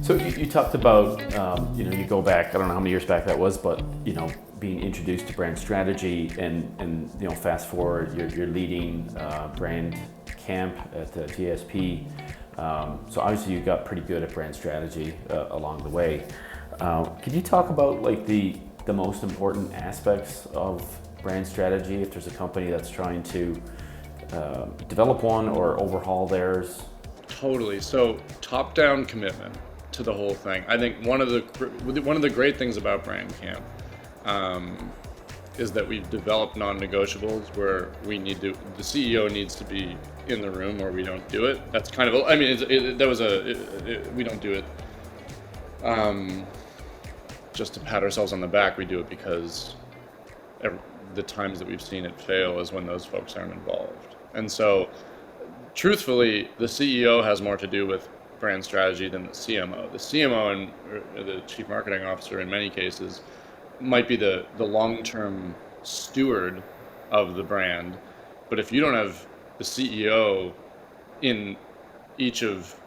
So you talked about, you go back, I don't know how many years back that was, but, being introduced to brand strategy and fast forward, you're leading brand camp at the GSP. So obviously you got pretty good at brand strategy along the way. Could you talk about like the most important aspects of brand strategy if there's a company that's trying to develop one or overhaul theirs? Totally. So top-down commitment to the whole thing. I think one of the great things about Brand Camp is that we've developed non-negotiables where the CEO needs to be in the room or we don't do it. That's kind of, we don't do it just to pat ourselves on the back. We do it because the times that we've seen it fail is when those folks aren't involved. And so truthfully, the CEO has more to do with brand strategy than the CMO. The CMO and the Chief Marketing Officer in many cases might be the long-term steward of the brand. But if you don't have the CEO in each of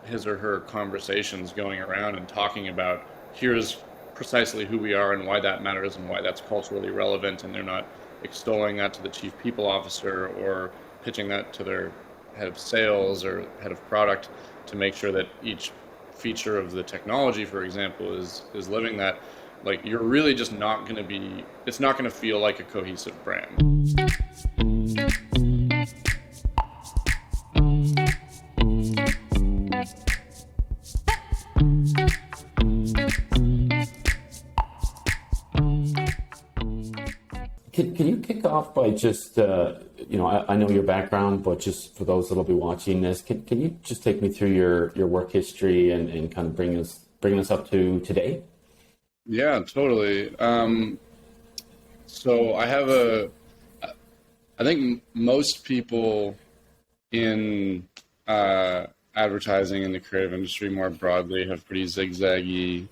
his or her conversations going around and talking about here's precisely who we are and why that matters and why that's culturally relevant, and they're not extolling that to the Chief People Officer or pitching that to their head of sales or head of product to make sure that each feature of the technology, for example, is living that, like, you're really just not going to be, it's not going to feel like a cohesive brand. Can you kick off by just, I know your background, but just for those that'll be watching this, can you just take me through your work history and kind of bring us up to today? Yeah, totally. So I think most people in advertising in the creative industry more broadly have pretty zigzaggy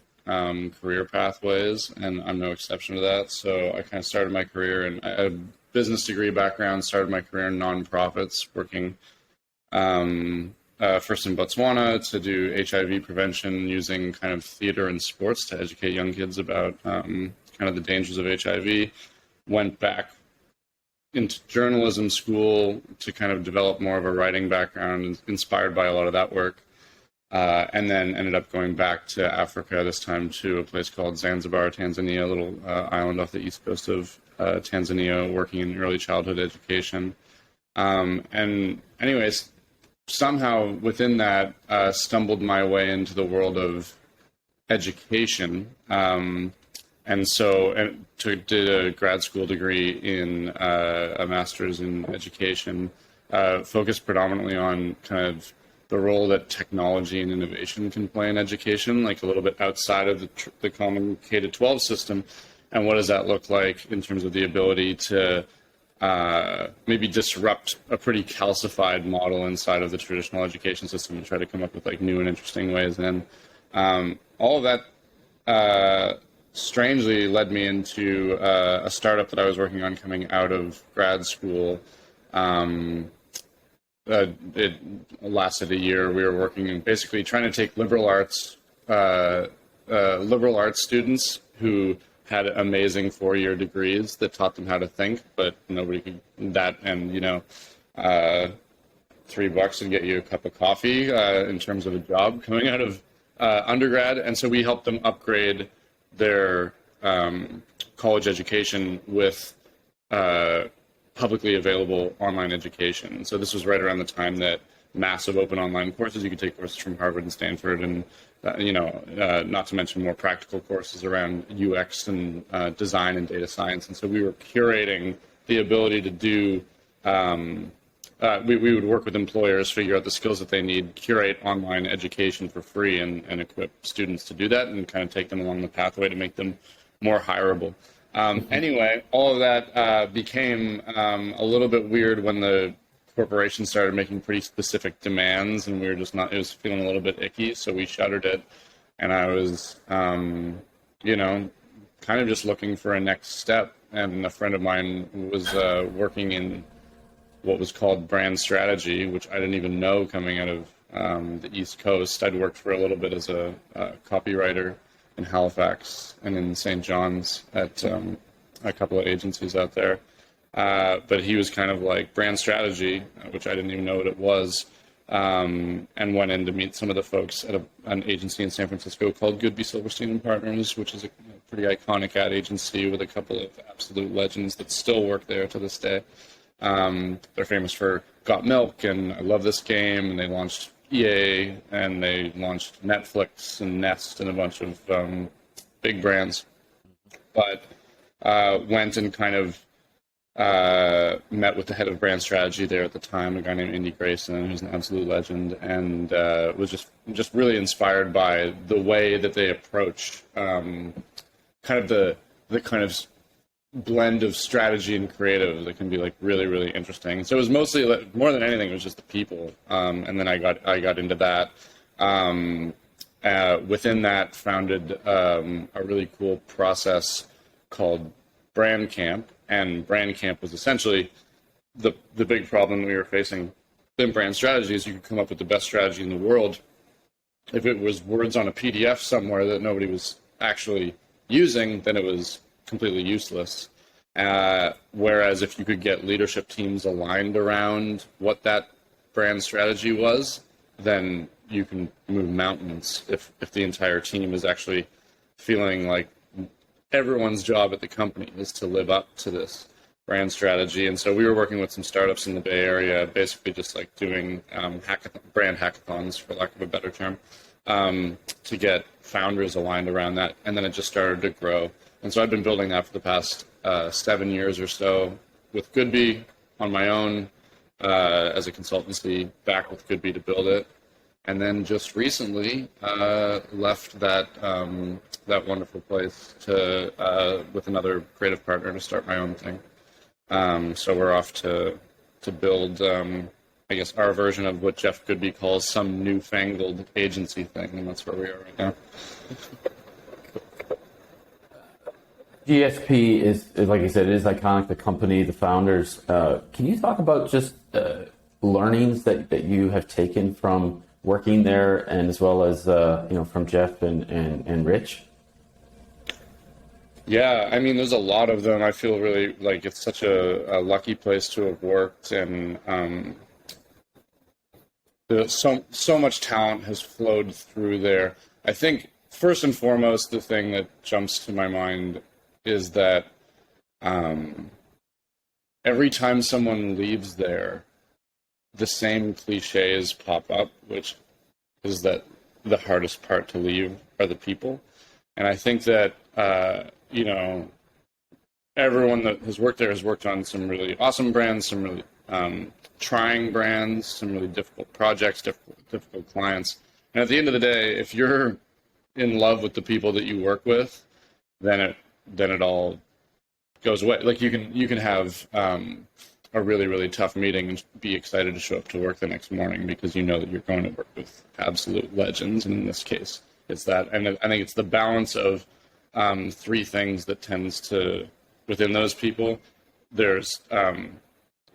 career pathways, and I'm no exception to that. So I kind of started my career in a business degree background, started my career in nonprofits, working first in Botswana to do HIV prevention using kind of theater and sports to educate young kids about kind of the dangers of HIV. Went back into journalism school to kind of develop more of a writing background, inspired by a lot of that work. And then ended up going back to Africa, this time to a place called Zanzibar, Tanzania, a little island off the east coast of Tanzania, working in early childhood education. And anyways, somehow within that, stumbled my way into the world of education. And so did a grad school degree in a master's in education, focused predominantly on kind of the role that technology and innovation can play in education, like a little bit outside of the common K-12 system. And what does that look like in terms of the ability to maybe disrupt a pretty calcified model inside of the traditional education system and try to come up with like new and interesting ways. And all of that strangely led me into a startup that I was working on coming out of grad school. It lasted a year. We were working and basically trying to take liberal arts students who had amazing 4-year degrees that taught them how to think, but nobody could that. And $3 would get you a cup of coffee in terms of a job coming out of undergrad. And so we helped them upgrade their college education with publicly available online education. So this was right around the time that massive open online courses, you could take courses from Harvard and Stanford, and not to mention more practical courses around UX and design and data science. And so we were curating the ability to do, we would work with employers, figure out the skills that they need, curate online education for free, and equip students to do that, and kind of take them along the pathway to make them more hireable. Anyway, all of that became a little bit weird when the corporation started making pretty specific demands, and we were just not, it was feeling a little bit icky, so we shuttered it. And I was, kind of just looking for a next step. And a friend of mine was working in what was called brand strategy, which I didn't even know coming out of the East Coast. I'd worked for a little bit as a copywriter in Halifax and in St. John's at a couple of agencies out there. But he was kind of like brand strategy, which I didn't even know what it was, and went in to meet some of the folks at an agency in San Francisco called Goodby Silverstein Partners, which is a pretty iconic ad agency with a couple of absolute legends that still work there to this day. They're famous for Got Milk and I Love This Game, and they launched EA, and they launched Netflix and Nest and a bunch of big brands. But went and kind of met with the head of brand strategy there at the time, a guy named Andy Grayson, who's an absolute legend, and was just really inspired by the way that they approach kind of the kind of blend of strategy and creative that can be like really, really interesting. So it was mostly, more than anything, it was just the people, and then I got into that. Within that, founded a really cool process called Brand Camp. And Brand Camp was essentially the big problem we were facing in brand strategy is you could come up with the best strategy in the world. If it was words on a PDF somewhere that nobody was actually using, then it was completely useless. Whereas if you could get leadership teams aligned around what that brand strategy was, then you can move mountains if the entire team is actually feeling like everyone's job at the company is to live up to this brand strategy. And so we were working with some startups in the Bay Area, basically just like doing brand hackathons, for lack of a better term, to get founders aligned around that. And then it just started to grow. And so I've been building that for the past 7 years or so with Goodby on my own as a consultancy, back with Goodby to build it. And then just recently left that wonderful place to with another creative partner to start my own thing. So we're off to build, I guess, our version of what Jeff Goodby calls some new-fangled agency thing, and that's where we are right now. GSP is, like you said, it is iconic, the company, the founders. Can you talk about just learnings that you have taken from working there, and as well as from Jeff and Rich? Yeah, I mean, there's a lot of them. I feel really like it's such a lucky place to have worked, and so much talent has flowed through there. I think first and foremost, the thing that jumps to my mind is that every time someone leaves there, the same cliches pop up, which is that the hardest part to leave are the people. And I think that, everyone that has worked there has worked on some really awesome brands, some really trying brands, some really difficult projects, difficult clients. And at the end of the day, if you're in love with the people that you work with, then it all goes away. Like you can have a really, really tough meeting and be excited to show up to work the next morning because you know that you're going to work with absolute legends. And in this case, it's that. And I think it's the balance of three things that tends to, within those people, there's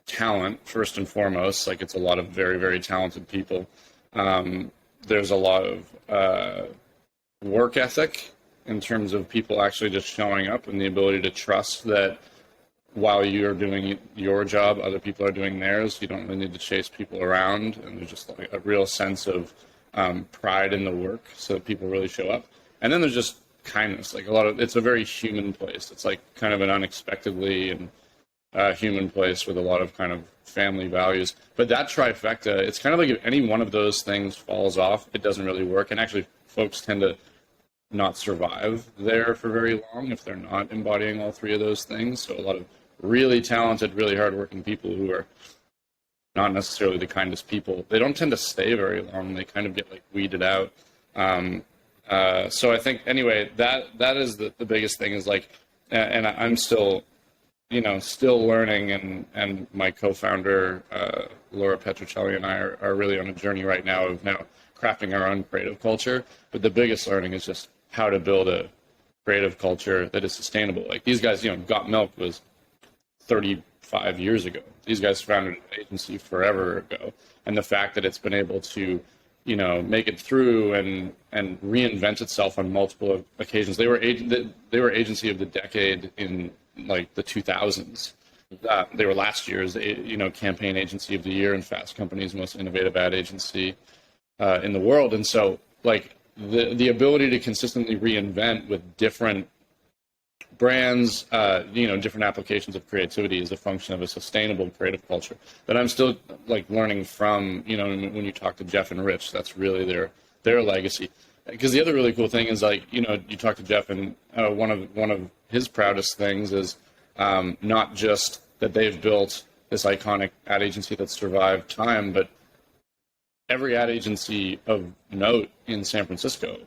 talent, first and foremost. Like it's a lot of very, very talented people. There's a lot of work ethic in terms of people actually just showing up and the ability to trust that while you're doing your job, other people are doing theirs. You don't really need to chase people around, and there's just like a real sense of pride in the work, so that people really show up. And then there's just kindness. Like it's a very human place. It's like kind of an unexpectedly and human place with a lot of kind of family values. But that trifecta, it's kind of like if any one of those things falls off, it doesn't really work. And actually, folks tend to not survive there for very long if they're not embodying all three of those things. So a lot of really talented, really hardworking people who are not necessarily the kindest people, they don't tend to stay very long. They kind of get like weeded out. So I think anyway, that is the biggest thing is like, and I'm still, still learning, and my co-founder, Laura Petruccelli, and I are really on a journey right now of now crafting our own creative culture. But the biggest learning is just how to build a creative culture that is sustainable. Like these guys, Got Milk was 35 years ago. These guys founded an agency forever ago. And the fact that it's been able to make it through and reinvent itself on multiple occasions. They were agency of the decade in like the 2000s. They were last year's campaign agency of the year and Fast Company's most innovative ad agency in the world. And so like the ability to consistently reinvent with different brands, different applications of creativity is a function of a sustainable creative culture that I'm still like learning from, when you talk to Jeff and Rich, that's really their legacy. Because the other really cool thing is like, you talk to Jeff and one of his proudest things is not just that they've built this iconic ad agency that survived time, but every ad agency of note in San Francisco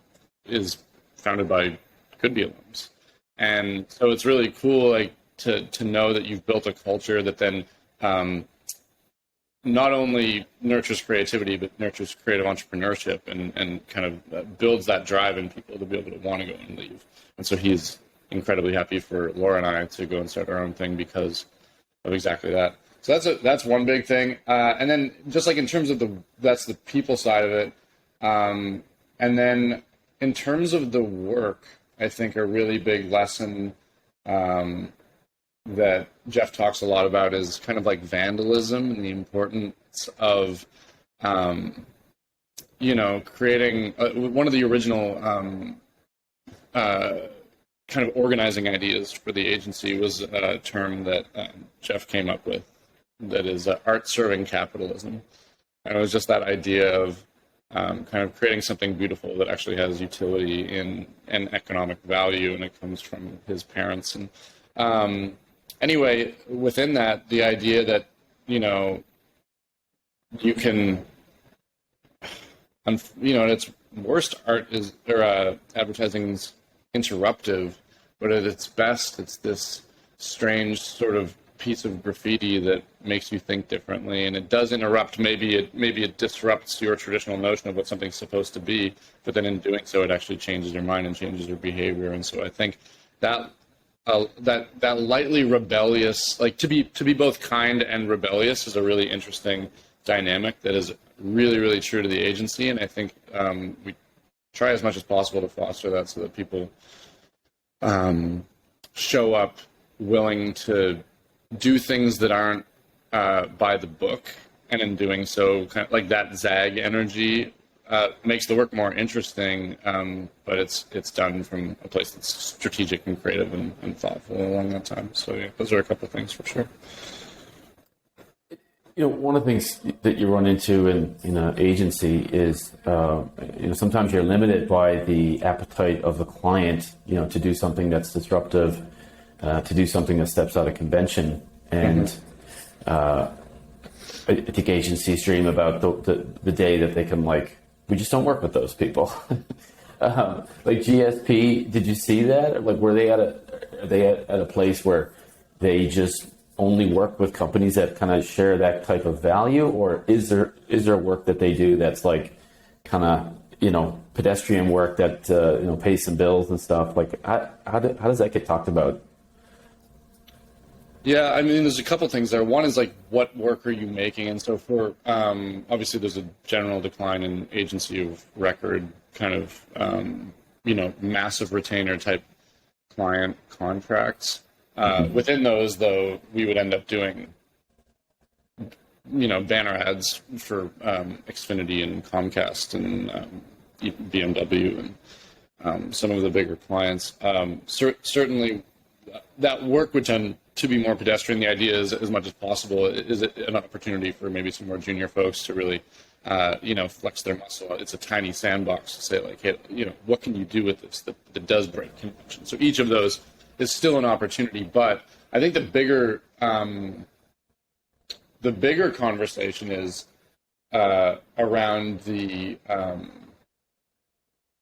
is founded by Goodby alums. And so it's really cool, like to know that you've built a culture that then not only nurtures creativity, but nurtures creative entrepreneurship and kind of builds that drive in people to be able to want to go and leave. And so he's incredibly happy for Laura and I to go and start our own thing because of exactly that. So that's one big thing. And then just like in terms of that's the people side of it. And then in terms of the work, I think a really big lesson that Jeff talks a lot about is kind of like vandalism and the importance of, creating one of the original kind of organizing ideas for the agency was a term that Jeff came up with that is art serving capitalism. And it was just that idea of kind of creating something beautiful that actually has utility and economic value, and it comes from his parents. And anyway, within that, the idea that, you can, at its worst, advertising's interruptive, but at its best, it's this strange sort of piece of graffiti that makes you think differently, and it does interrupt. Maybe it disrupts your traditional notion of what something's supposed to be, but then in doing so, it actually changes your mind and changes your behavior. And so I think that that lightly rebellious, like to be both kind and rebellious, is a really interesting dynamic that is really, really true to the agency. And I think we try as much as possible to foster that so that people show up willing to do things that aren't by the book, and in doing so, kind of like that zag energy makes the work more interesting, but it's done from a place that's strategic and creative and thoughtful along that time. So yeah, those are a couple of things for sure. One of the things that you run into in an agency is, sometimes you're limited by the appetite of the client, to do something that's disruptive, to do something that steps out of convention. And I think agencies dream about the day that they can, we just don't work with those people. Like GSP, did you see that? Like, were they at a place where they just only work with companies that kind of share that type of value, or is there work that they do that's like kind of pedestrian work that pays some bills and stuff? Like, how does that get talked about? Yeah, I mean, there's a couple things there. One is like, what work are you making? And so for obviously there's a general decline in agency of record kind of massive retainer type client contracts. Within those, though, we would end up doing, banner ads for Xfinity and Comcast and BMW and some of the bigger clients. Certainly, that work would tend to be more pedestrian. The idea is, as much as possible, is it an opportunity for maybe some more junior folks to really, flex their muscle. It's a tiny sandbox to say, like, hey, what can you do with this that does break convention? So each of those is still an opportunity, but I think the bigger conversation is around the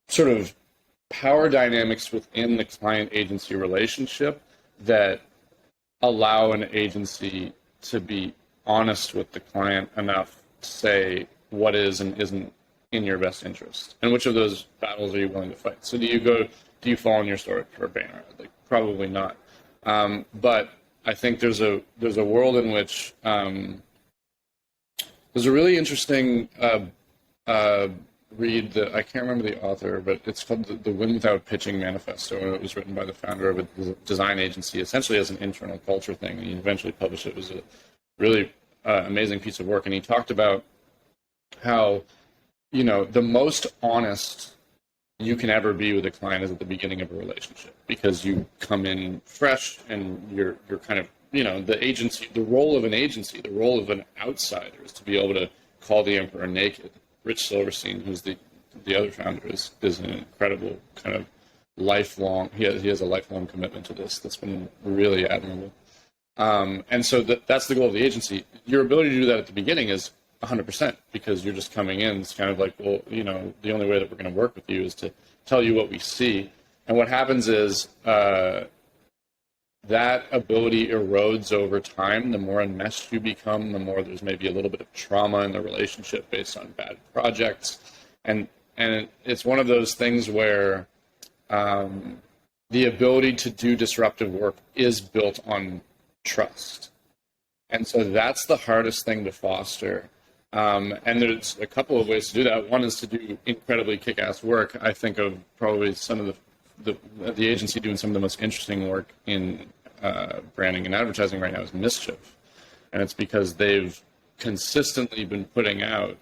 sort of power dynamics within the client-agency relationship that allow an agency to be honest with the client enough to say what is and isn't in your best interest, and which of those battles are you willing to fight. So do you fall on your sword for a banner? Like, probably not. But I think there's a world in which there's a really interesting read I can't remember the author, but it's called the Win Without Pitching Manifesto, and it was written by the founder of a design agency, essentially as an internal culture thing, and he eventually published it. It was a really amazing piece of work, and he talked about how, the most honest you can ever be with a client is at the beginning of a relationship, because you come in fresh and you're kind of, the agency, the role of an agency, the role of an outsider is to be able to call the emperor naked. Rich Silverstein, who's the other founder, is an incredible kind of lifelong, he has a lifelong commitment to this that's been really admirable. And so that's the goal of the agency. Your ability to do that at the beginning is 100%, because you're just coming in. It's kind of like, well, the only way that we're going to work with you is to tell you what we see. And what happens is that ability erodes over time. The more enmeshed you become, the more there's maybe a little bit of trauma in the relationship based on bad projects. And it's one of those things where the ability to do disruptive work is built on trust. And so that's the hardest thing to foster. And there's a couple of ways to do that. One is to do incredibly kick-ass work. I think of probably some of the agency doing some of the most interesting work in branding and advertising right now is Mischief. And it's because they've consistently been putting out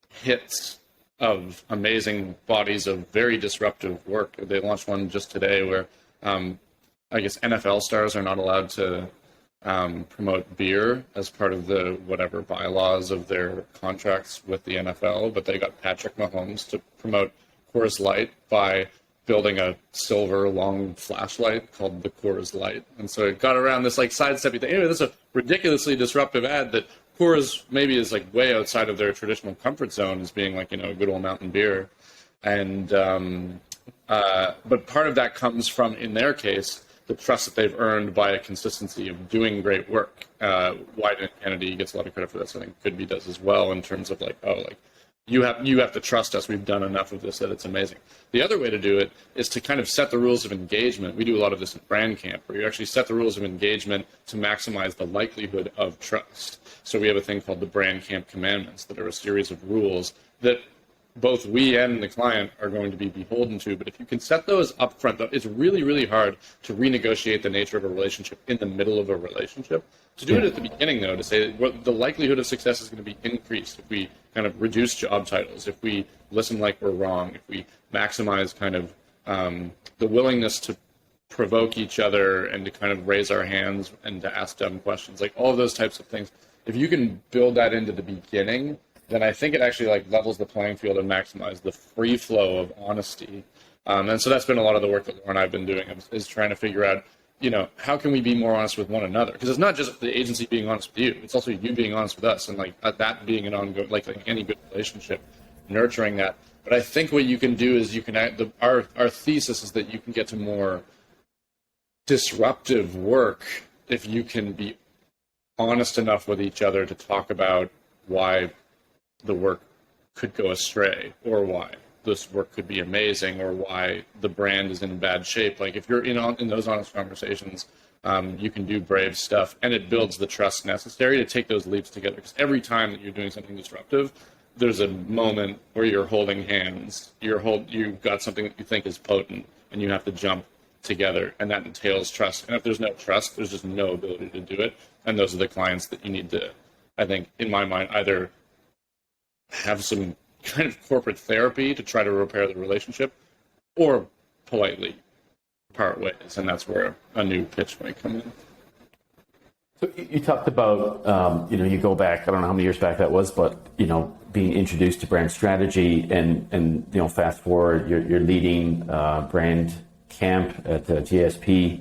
hits of amazing bodies of very disruptive work. They launched one just today where I guess NFL stars are not allowed to promote beer as part of the whatever bylaws of their contracts with the NFL, but they got Patrick Mahomes to promote Coors Light by building a silver long flashlight called the Coors Light. And so it got around this like sidestepping thing. Anyway, this is a ridiculously disruptive ad that Coors maybe is like way outside of their traditional comfort zone as being like, a good old mountain beer. And, but part of that comes from, in their case, the trust that they've earned by a consistency of doing great work. Wyden Kennedy gets a lot of credit for this. I think Goodby does as well, in terms of you have to trust us. We've done enough of this that it's amazing. The other way to do it is to kind of set the rules of engagement. We do a lot of this in Brand Camp, where you actually set the rules of engagement to maximize the likelihood of trust. So we have a thing called the Brand Camp Commandments that are a series of rules that both we and the client are going to be beholden to. But if you can set those up front, it's really, really hard to renegotiate the nature of a relationship in the middle of a relationship. To do it at the beginning, though, to say the likelihood of success is going to be increased if we kind of reduce job titles, if we listen like we're wrong, if we maximize kind of the willingness to provoke each other and to kind of raise our hands and to ask dumb questions, like all of those types of things. If you can build that into the beginning, then I think it actually levels the playing field and maximizes the free flow of honesty. And so that's been a lot of the work that Laura and I have been doing, is trying to figure out, how can we be more honest with one another? Because it's not just the agency being honest with you; it's also you being honest with us, and that being an ongoing, like any good relationship, nurturing that. But I think what you can do is our thesis is that you can get to more disruptive work if you can be honest enough with each other to talk about why the work could go astray, or why this work could be amazing, or why the brand is in bad shape. Like if you're in those honest conversations, you can do brave stuff, and it builds the trust necessary to take those leaps together. Because every time that you're doing something disruptive, there's a moment where you're holding hands, you've got something that you think is potent, and you have to jump together, and that entails trust. And if there's no trust, there's just no ability to do it. And those are the clients that you need to, I think, in my mind, either have some kind of corporate therapy to try to repair the relationship, or politely part ways, and that's where a new pitch might come in. So you talked about, you go back, I don't know how many years back that was, but, being introduced to brand strategy and fast forward, you're leading brand camp at the GSP.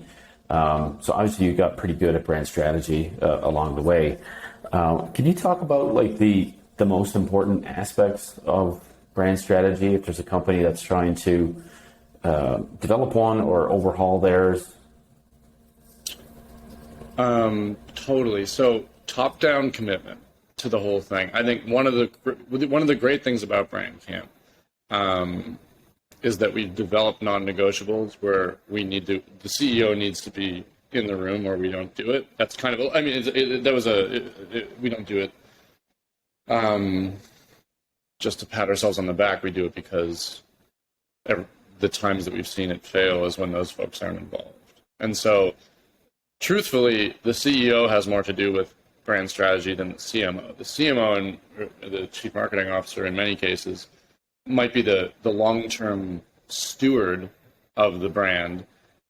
So obviously you got pretty good at brand strategy along the way. Can you talk about the most important aspects of brand strategy if there's a company that's trying to develop one or overhaul theirs? Totally. So top-down commitment to the whole thing. I think one of the great things about Brand Camp is that we've developed non-negotiables where the CEO needs to be in the room or we don't do it. That's kind of, we don't do it just to pat ourselves on the back. We do it because the times that we've seen it fail is when those folks aren't involved. And so, truthfully, the CEO has more to do with brand strategy than the CMO. The CMO and the chief marketing officer, in many cases, might be the long-term steward of the brand.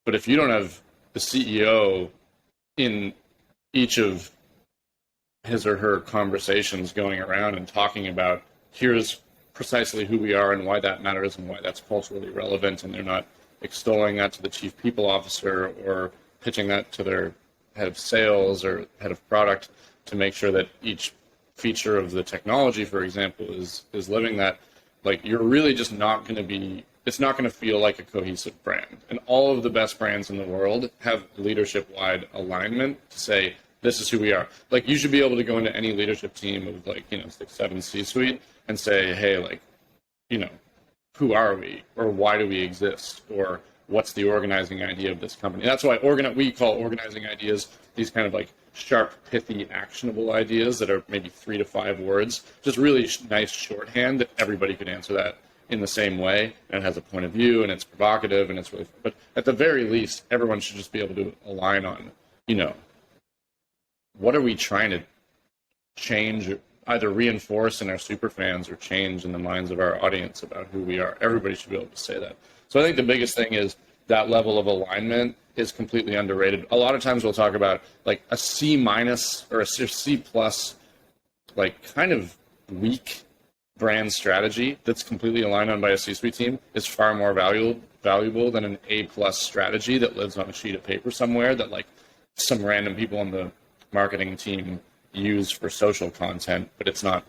But if you don't have the CEO in each of his or her conversations going around and talking about, here's precisely who we are and why that matters and why that's culturally relevant, and they're not extolling that to the chief people officer or pitching that to their head of sales or head of product to make sure that each feature of the technology, for example, is living that, like, you're really just not going to be, it's not going to feel like a cohesive brand. And all of the best brands in the world have leadership-wide alignment to say, this is who we are. Like, you should be able to go into any leadership team of, like, 6-7 C-suite and say, hey, like, who are we, or why do we exist, or what's the organizing idea of this company? That's why we call organizing ideas these kind of like sharp, pithy, actionable ideas that are maybe 3 to 5 words, just really nice shorthand that everybody could answer that in the same way, and it has a point of view, and it's provocative, and it's really, but at the very least, everyone should just be able to align on, what are we trying to change, either reinforce in our super fans or change in the minds of our audience about who we are. Everybody should be able to say that. So I think the biggest thing is that level of alignment is completely underrated. A lot of times we'll talk about like a C- or a C+, like kind of weak brand strategy that's completely aligned on by a C-suite team is far more valuable than an A+ strategy that lives on a sheet of paper somewhere that like some random people on the marketing team use for social content, but it's not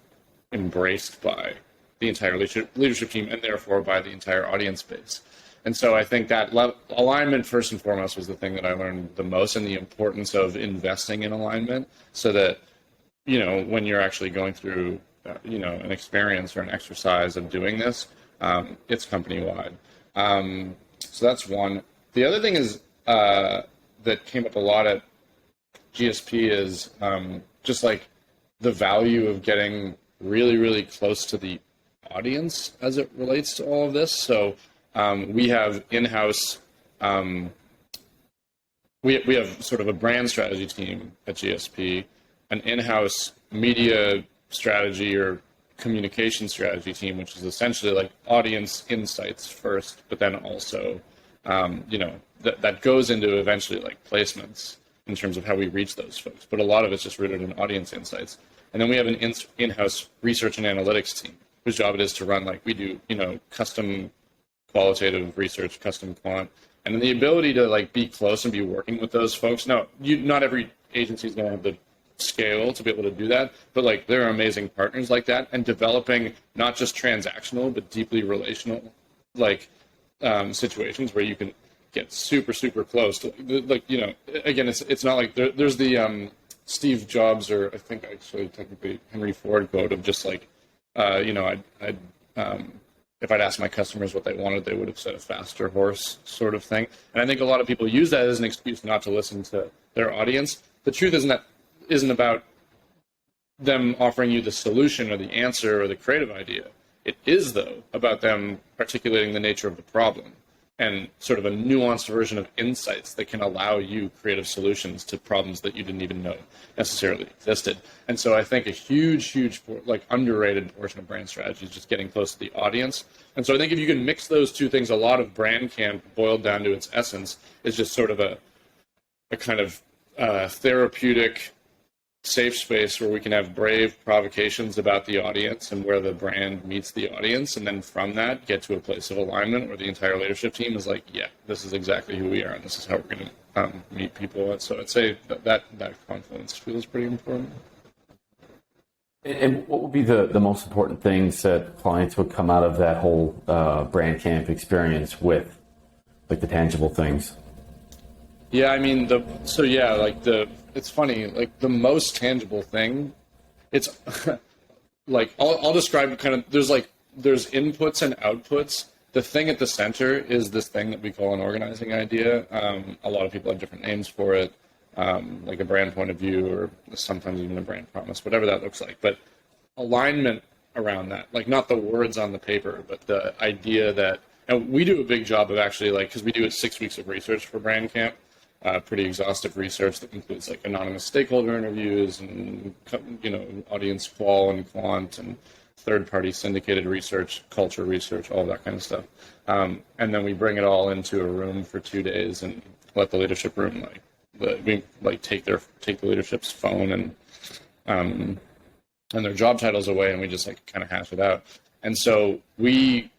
embraced by the entire leadership team and therefore by the entire audience base. And so I think that alignment, first and foremost, was the thing that I learned the most, and the importance of investing in alignment so that, when you're actually going through, an experience or an exercise of doing this, it's company-wide. So that's one. The other thing is that came up a lot at GSP is just like the value of getting really, really close to the audience as it relates to all of this. So we have in-house, we have sort of a brand strategy team at GSP, an in-house media strategy or communication strategy team, which is essentially like audience insights first, but then also, that goes into eventually like placements in terms of how we reach those folks. But a lot of it's just rooted in audience insights. And then we have an in-house research and analytics team, whose job it is to run, like we do, custom qualitative research, custom quant, and then the ability to like be close and be working with those folks. Now, not every agency is going to have the scale to be able to do that, but like there are amazing partners like that, and developing not just transactional but deeply relational like situations where you can get super, super close to, like, again, it's not like there's the Steve Jobs, or I think actually technically Henry Ford quote of just like, if I'd asked my customers what they wanted, they would have said a faster horse, sort of thing. And I think a lot of people use that as an excuse not to listen to their audience. The truth isn't about them offering you the solution or the answer or the creative idea. It is, though, about them articulating the nature of the problem and sort of a nuanced version of insights that can allow you creative solutions to problems that you didn't even know necessarily existed. And so I think a huge, like underrated portion of brand strategy is just getting close to the audience. And so I think if you can mix those two things, a lot of brand camp boiled down to its essence is just sort of a kind of therapeutic safe space where we can have brave provocations about the audience and where the brand meets the audience, and then from that get to a place of alignment where the entire leadership team is like, yeah, this is exactly who we are and this is how we're going to meet people. So I'd say that confluence feels pretty important. And what would be the most important things that clients would come out of that whole brand camp experience with, like the tangible things? Yeah, I mean, it's funny, like the most tangible thing, it's like, I'll describe kind of, there's inputs and outputs. The thing at the center is this thing that we call an organizing idea. A lot of people have different names for it, like a brand point of view, or sometimes even a brand promise, whatever that looks like. But alignment around that. Like not the words on the paper, but the idea that, and we do a big job of actually like, because we do 6 weeks of research for Brand Camp, pretty exhaustive research that includes like anonymous stakeholder interviews and, you know, audience qual and quant and third-party syndicated research, culture research, all that kind of stuff. And then we bring it all into a room for 2 days and let the leadership room take the leadership's phone and their job titles away, and we just like kind of hash it out. And so we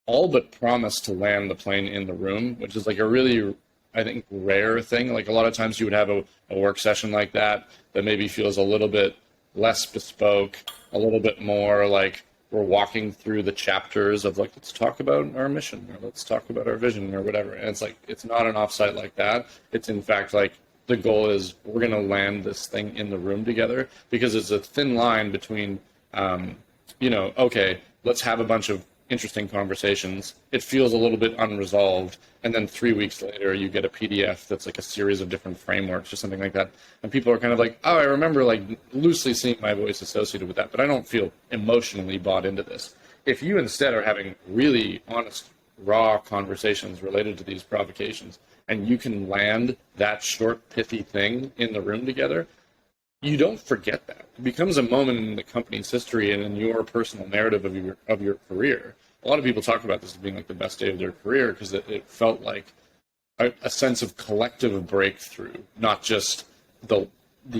all but promise to land the plane in the room, which is like a really, I think, rare thing. Like a lot of times you would have a work session like that maybe feels a little bit less bespoke, a little bit more like we're walking through the chapters of like, let's talk about our mission or let's talk about our vision or whatever. And it's like, it's not an offsite like that. It's in fact like the goal is we're going to land this thing in the room together, because it's a thin line between, you know, okay, let's have a bunch of interesting conversations. It feels a little bit unresolved. And then 3 weeks later, you get a PDF that's like a series of different frameworks or something like that. And people are kind of like, oh, I remember like loosely seeing my voice associated with that, but I don't feel emotionally bought into this. If you instead are having really honest, raw conversations related to these provocations, and you can land that short, pithy thing in the room together, you don't forget that. It becomes a moment in the company's history and in your personal narrative of your career. A lot of people talk about this as being like the best day of their career because it felt like a sense of collective breakthrough, not just the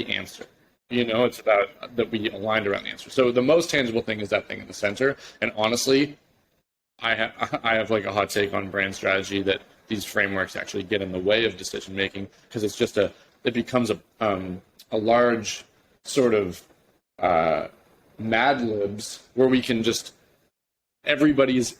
answer. You know, it's about that we aligned around the answer. So the most tangible thing is that thing in the center. And honestly, I have like a hot take on brand strategy that these frameworks actually get in the way of decision making, because it's just it becomes a large sort of Mad Libs where we can just, everybody's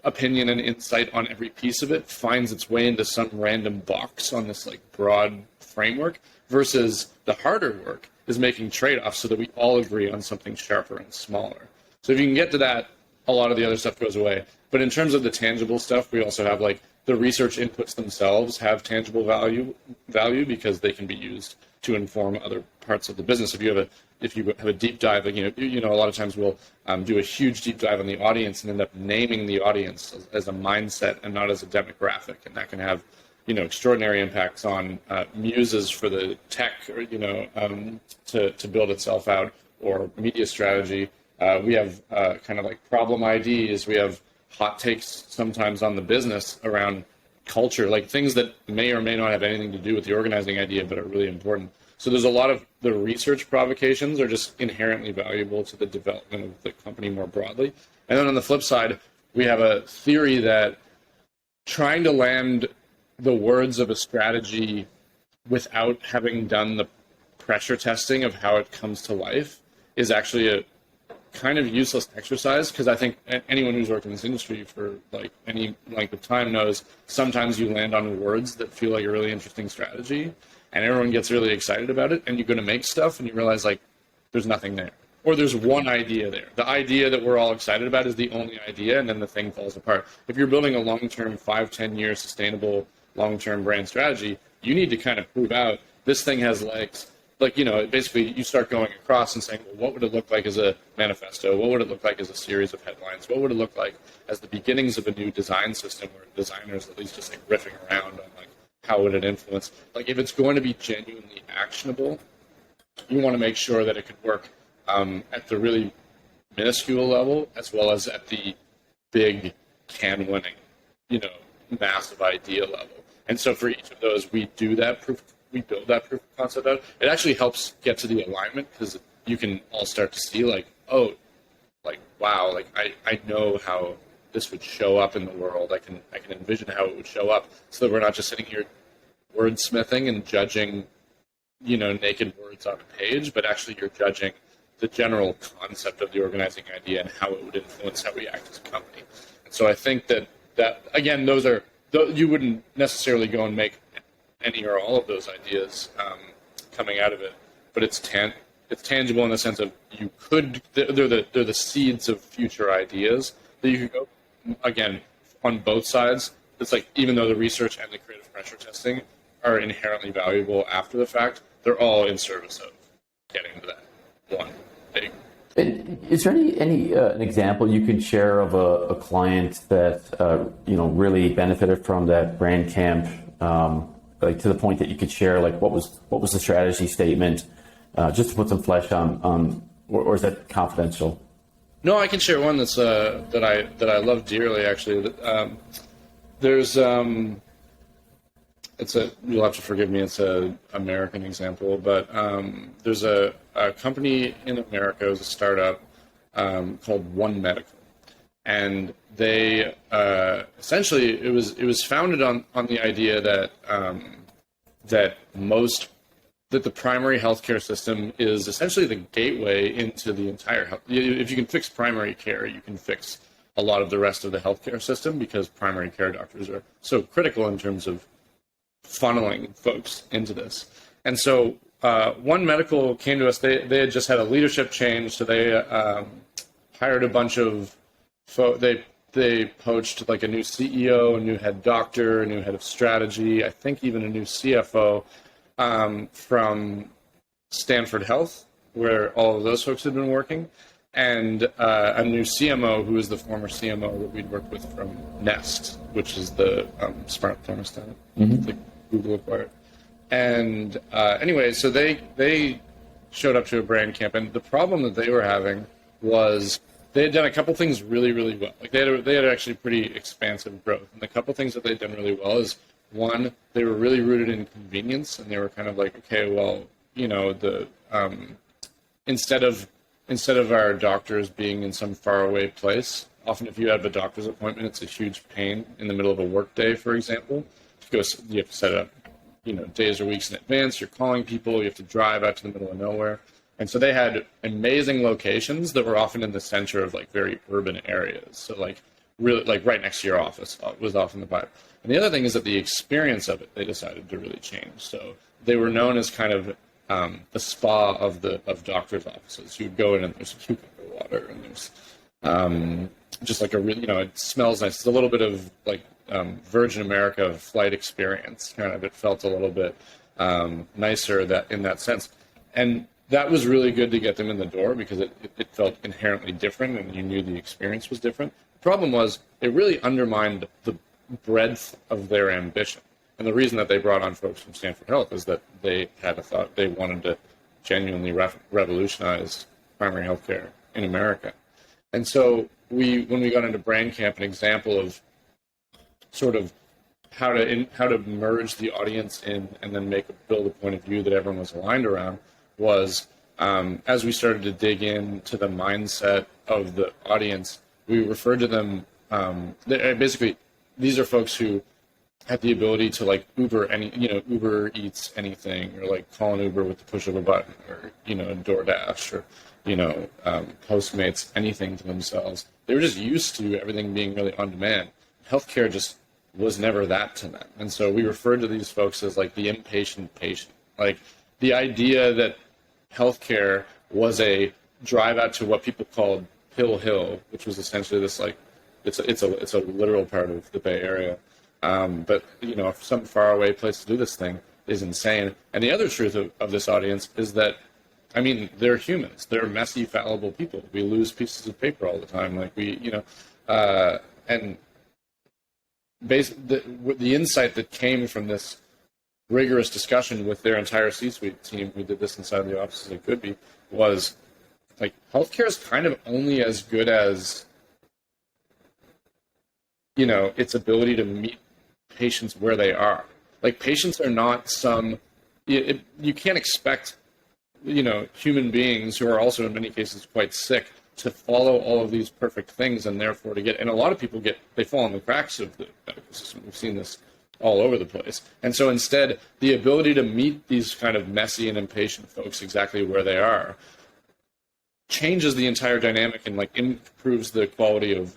opinion and insight on every piece of it finds its way into some random box on this like broad framework, versus the harder work is making trade-offs so that we all agree on something sharper and smaller. So if you can get to that, a lot of the other stuff goes away. But in terms of the tangible stuff, we also have like the research inputs themselves have tangible value because they can be used to inform other parts of the business. If you have a deep dive, like, you know, a lot of times we'll do a huge deep dive on the audience and end up naming the audience as a mindset and not as a demographic, and that can have, you know, extraordinary impacts on muses for the tech, or, you know, to build itself out, or media strategy. We have kind of like problem IDs. We have hot takes sometimes on the business around culture, like things that may or may not have anything to do with the organizing idea, but are really important. So there's a lot of the research provocations are just inherently valuable to the development of the company more broadly. And then on the flip side, we have a theory that trying to land the words of a strategy without having done the pressure testing of how it comes to life is actually a kind of useless exercise, because I think anyone who's worked in this industry for like any length of time knows sometimes you land on words that feel like a really interesting strategy and everyone gets really excited about it, and you go to make stuff and you realize like there's nothing there, or there's one idea there. The idea that we're all excited about is the only idea, and then the thing falls apart. If you're building a long-term 5-10 year sustainable long-term brand strategy, you need to kind of prove out this thing has legs. Like, you know, basically you start going across and saying, well, what would it look like as a manifesto? What would it look like as a series of headlines? What would it look like as the beginnings of a new design system where designers at least just like riffing around on like, how would it influence? Like, if it's going to be genuinely actionable, you want to make sure that it could work at the really minuscule level as well as at the big can-winning, you know, massive idea level. And so for each of those, we build that proof of concept out. It actually helps get to the alignment, because you can all start to see like, oh, like, wow, like I know how this would show up in the world. I can envision how it would show up, so that we're not just sitting here wordsmithing and judging, you know, naked words on a page, but actually you're judging the general concept of the organizing idea and how it would influence how we act as a company. And so I think that again, you wouldn't necessarily go and make any or all of those ideas coming out of it, but it's tangible in the sense of they're the seeds of future ideas that you could go, again, on both sides. It's like, even though the research and the creative pressure testing are inherently valuable after the fact, they're all in service of getting to that one big And is there any an example you can share of a client that really benefited from that brand camp, like to the point that you could share like what was the strategy statement, just to put some flesh on, or is that confidential? No, I can share one that's that I love dearly. Actually, there's you'll have to forgive me. It's a American example, but there's a company in America. It was a startup called One Medical, and they essentially it was founded on the idea that that the primary healthcare system is essentially the gateway into the entire health. If you can fix primary care, you can fix a lot of the rest of the healthcare system, because primary care doctors are so critical in terms of funneling folks into this. And so One Medical came to us. They had just had a leadership change, so they hired a bunch of they poached like a new CEO, a new head doctor, a new head of strategy, I think even a new CFO from Stanford Health, where all of those folks had been working, and a new CMO who was the former CMO that we'd worked with from Nest, which is the smart thermostat that Google acquired. And anyway, so they showed up to a brand camp, and the problem that they were having was they had done a couple things really, really well. Like they had actually pretty expansive growth, and the couple things that they'd done really well is, one, they were really rooted in convenience, and they were kind of like, okay, well, the instead of our doctors being in some faraway place, often if you have a doctor's appointment, it's a huge pain in the middle of a workday, for example. You have to set it up, days or weeks in advance. You're calling people. You have to drive out to the middle of nowhere. And so they had amazing locations that were often in the center of like very urban areas. So like really like right next to your office was often the vibe. And the other thing is that the experience of it, they decided to really change. So they were known as kind of the spa of doctors' offices. You'd go in and there's cucumber water, and there's just like a really, it smells nice. It's a little bit of like Virgin America flight experience. Kind of, it felt a little bit nicer in that sense. And that was really good to get them in the door, because it felt inherently different, and you knew the experience was different. The problem was it really undermined the breadth of their ambition. And the reason that they brought on folks from Stanford Health is that they had a thought they wanted to genuinely revolutionize primary healthcare in America. And so when we got into Brand Camp, an example of sort of how to merge the audience in and then build a point of view that everyone was aligned around was, as we started to dig into the mindset of the audience, we referred to them, basically, these are folks who had the ability to like Uber Eats anything, or like call an Uber with the push of a button, or, DoorDash, or, Postmates, anything to themselves. They were just used to everything being really on demand. Healthcare just was never that to them. And so we referred to these folks as like the impatient patient. Like the idea that healthcare was a drive out to what people called Pill Hill, which was essentially this like, it's a literal part of the Bay Area. But some faraway place to do this thing is insane. And the other truth of this audience is that, they're humans. They're messy, fallible people. We lose pieces of paper all the time. Like and the insight that came from this rigorous discussion with their entire C-suite team, we did this inside the offices at Goodby, was like healthcare is kind of only as good as its ability to meet patients where they are. Like patients are not you can't expect human beings who are also in many cases quite sick to follow all of these perfect things, and therefore and a lot of people they fall in the cracks of the medical system. We've seen this all over the place. And so instead, the ability to meet these kind of messy and impatient folks exactly where they are changes the entire dynamic and like improves the quality of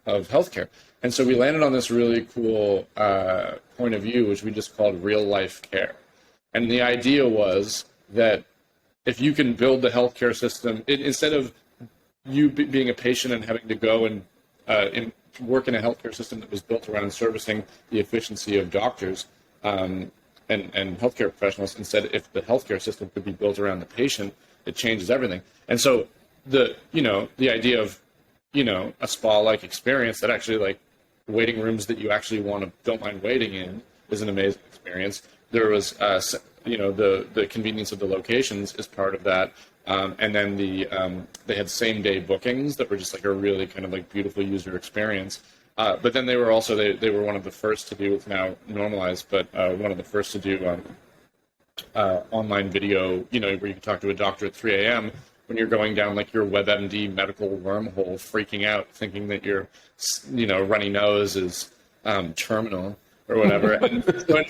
healthcare. And so we landed on this really cool point of view, which we just called real life care. And the idea was that if you can build the healthcare system, instead of you being a patient and having to go and work in a healthcare system that was built around servicing the efficiency of doctors and healthcare professionals, instead, if the healthcare system could be built around the patient, it changes everything. And so the idea of, a spa-like experience that actually, like, waiting rooms that you actually don't mind waiting in is an amazing experience. There was, the convenience of the locations is part of that. And then they had same-day bookings that were just like a really kind of like beautiful user experience. But then they were also, they were one of the first to do, it's now normalized, but one of the first to do online video, where you can talk to a doctor at 3 a.m. when you're going down like your WebMD medical wormhole, freaking out, thinking that your, runny nose is terminal or whatever. And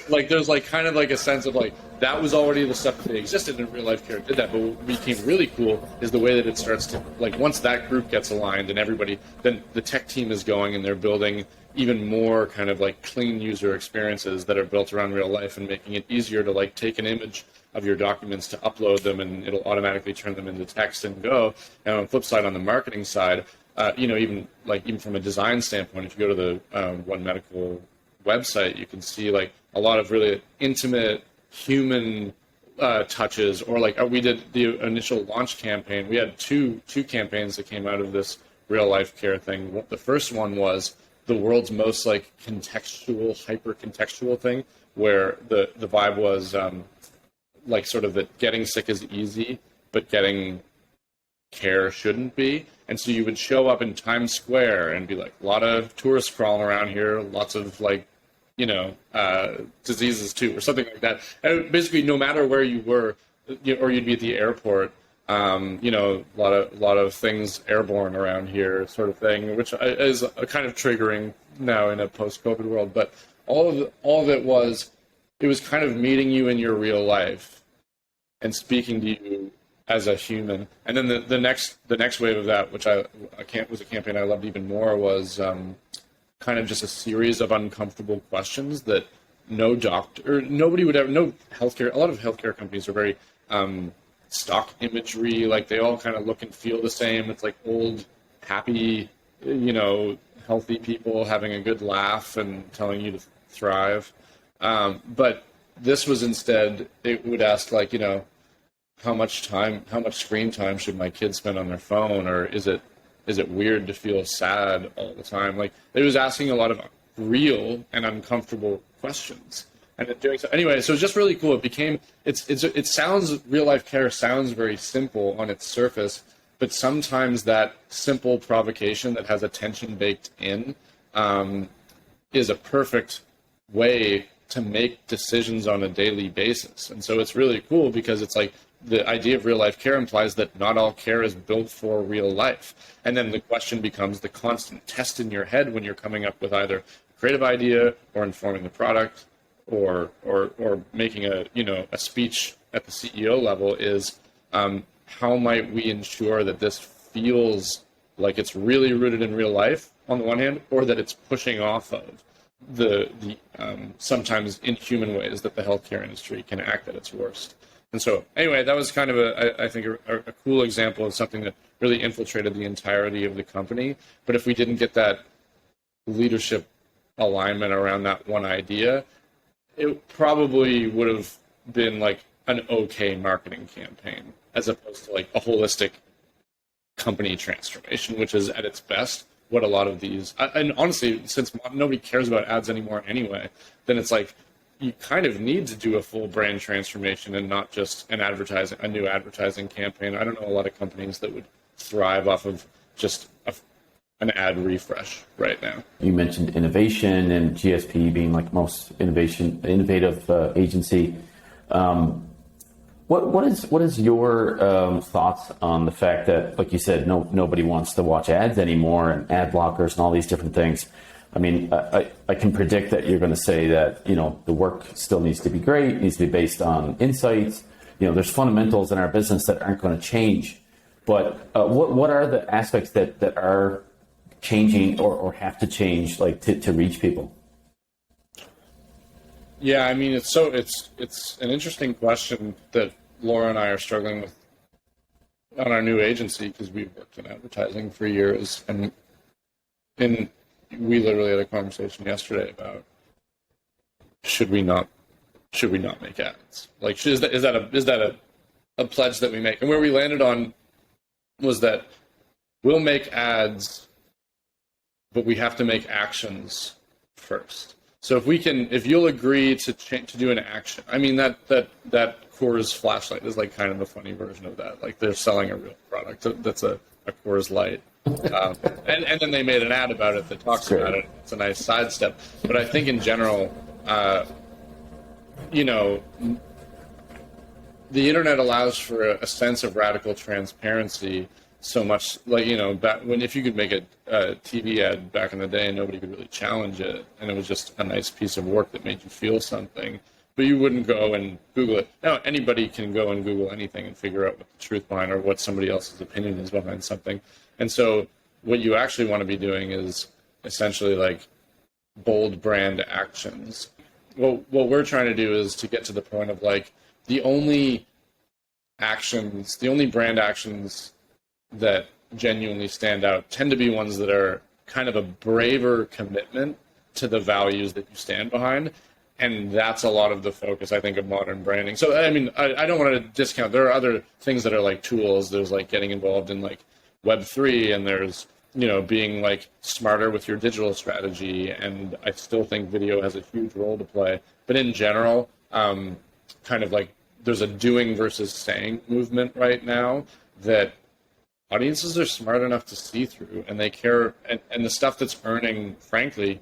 like there's like kind of like a sense of like that was already the stuff that existed in real life care did that. But what became really cool is the way that it starts to, like, once that group gets aligned and everybody, then the tech team is going and they're building even more kind of like clean user experiences that are built around real life and making it easier to like take an image of your documents to upload them and it'll automatically turn them into text and go. And on the flip side, on the marketing side, even from a design standpoint, if you go to the One Medical website, you can see like a lot of really intimate human touches, or like we did the initial launch campaign. We had two campaigns that came out of this real life care thing. The first one was the world's most like contextual, hyper contextual thing, where the vibe was like sort of that getting sick is easy, but getting care shouldn't be. And so you would show up in Times Square and be like, a lot of tourists crawling around here, lots of like, diseases too, or something like that. And basically, no matter where you were, or you'd be at the airport, a lot of things airborne around here, sort of thing, which is kind of triggering now in a post-COVID world. But all of it was kind of meeting you in your real life and speaking to you as a human. And then the next wave of that, which was a campaign I loved even more, was kind of just a series of uncomfortable questions that nobody would ever, no healthcare, a lot of healthcare companies are very stock imagery, like they all kind of look and feel the same. It's like old, happy, healthy people having a good laugh and telling you to thrive. But this was instead, it would ask like, how much screen time should my kids spend on their phone? Or is it weird to feel sad all the time? Like, it was asking a lot of real and uncomfortable questions. And in doing so, anyway, so it's just really cool. It sounds, real life care sounds very simple on its surface, but sometimes that simple provocation that has a tension baked in is a perfect way to make decisions on a daily basis. And so it's really cool because it's like, the idea of real life care implies that not all care is built for real life. And then the question becomes the constant test in your head when you're coming up with either a creative idea or informing the product or making a speech at the CEO level is how might we ensure that this feels like it's really rooted in real life on the one hand, or that it's pushing off of the sometimes inhuman ways that the healthcare industry can act at its worst. And so, anyway, that was kind of I think a cool example of something that really infiltrated the entirety of the company. But if we didn't get that leadership alignment around that one idea, it probably would have been like an okay marketing campaign, as opposed to like a holistic company transformation, which is at its best what a lot of these, and honestly, since nobody cares about ads anymore anyway, then it's like, you kind of need to do a full brand transformation and not just a new advertising campaign. I don't know a lot of companies that would thrive off of just an ad refresh right now. You mentioned innovation and GSP being like most innovative agency. What is your thoughts on the fact that, like you said, nobody wants to watch ads anymore, and ad blockers and all these different things? I mean, I can predict that you're going to say that, the work still needs to be great, needs to be based on insights. There's fundamentals in our business that aren't going to change. But what are the aspects that are changing or have to change, like to reach people? Yeah, I mean, it's an interesting question that Laura and I are struggling with on our new agency, because we've worked in advertising for years, and we literally had a conversation yesterday about should we not make ads? Like, is that a pledge that we make? And where we landed on was that we'll make ads, but we have to make actions first. So if you'll agree to do an action, I mean that Coors flashlight is like kind of a funny version of that. Like they're selling a real product that's a Coors Light, and then they made an ad about it that talks about it. It's a nice sidestep. But I think in general, you know, the internet allows for a sense of radical transparency so much. Like, you know, if you could make a TV ad back in the day and nobody could really challenge it, and it was just a nice piece of work that made you feel something, but you wouldn't go and Google it. Now, anybody can go and Google anything and figure out what the truth behind or what somebody else's opinion is behind something. And so what you actually want to be doing is essentially like bold brand actions. Well, what we're trying to do is to get to the point of like the only brand actions that genuinely stand out tend to be ones that are kind of a braver commitment to the values that you stand behind. And that's a lot of the focus, I think, of modern branding. So, I mean, I don't want to discount. There are other things that are like tools. There's like getting involved in like Web3, and there's, you know, being like smarter with your digital strategy. And I still think video has a huge role to play. But in general, kind of like there's a doing versus saying movement right now that audiences are smart enough to see through, and they care. And the stuff that's earning, frankly,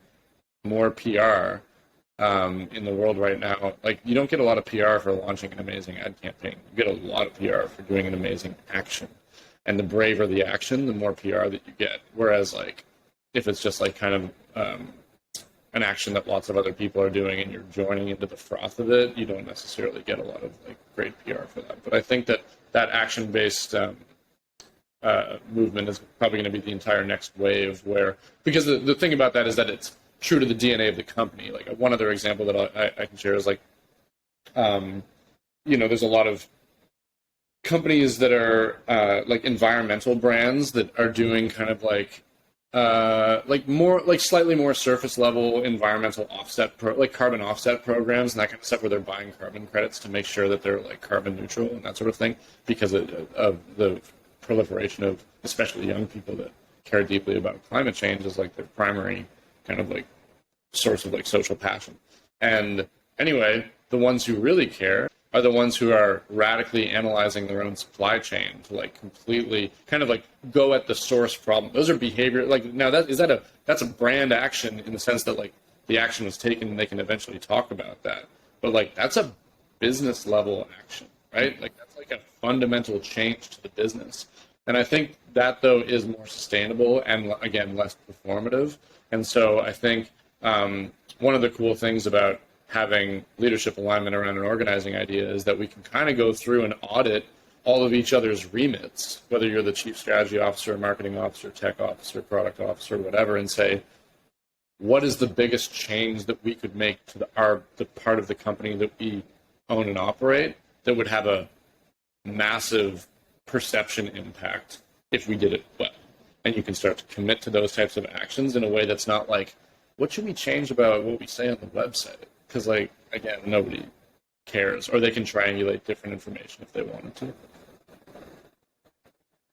more PR in the world right now, like you don't get a lot of PR for launching an amazing ad campaign. You get a lot of PR for doing an amazing action. And the braver the action, the more PR that you get. Whereas like if it's just like kind of an action that lots of other people are doing and you're joining into the froth of it, you don't necessarily get a lot of like great PR for that. But I think that action-based movement is probably going to be the entire next wave, because the thing about that is that it's true to the DNA of the company. Like one other example that I can share is like, you know, there's a lot of companies that are like environmental brands that are doing kind of like more like slightly more surface level environmental offset like carbon offset programs and that kind of stuff, where they're buying carbon credits to make sure that they're like carbon neutral and that sort of thing, because of the proliferation of especially young people that care deeply about climate change as like their primary kind of like source of like social passion. And anyway, the ones who really care are the ones who are radically analyzing their own supply chain to like completely kind of like go at the source problem. Those are behavior, like now that's a brand action in the sense that like the action was taken and they can eventually talk about that. But like that's a business level action, right? Like that's like a fundamental change to the business. And I think that though is more sustainable and again less performative. And so I think one of the cool things about having leadership alignment around an organizing idea is that we can kind of go through and audit all of each other's remits, whether you're the chief strategy officer, marketing officer, tech officer, product officer, whatever, and say, what is the biggest change that we could make to the part of the company that we own and operate that would have a massive perception impact if we did it well? And you can start to commit to those types of actions in a way that's not like, what should we change about what we say on the website? Because, like, again, nobody cares, or they can triangulate different information if they wanted to.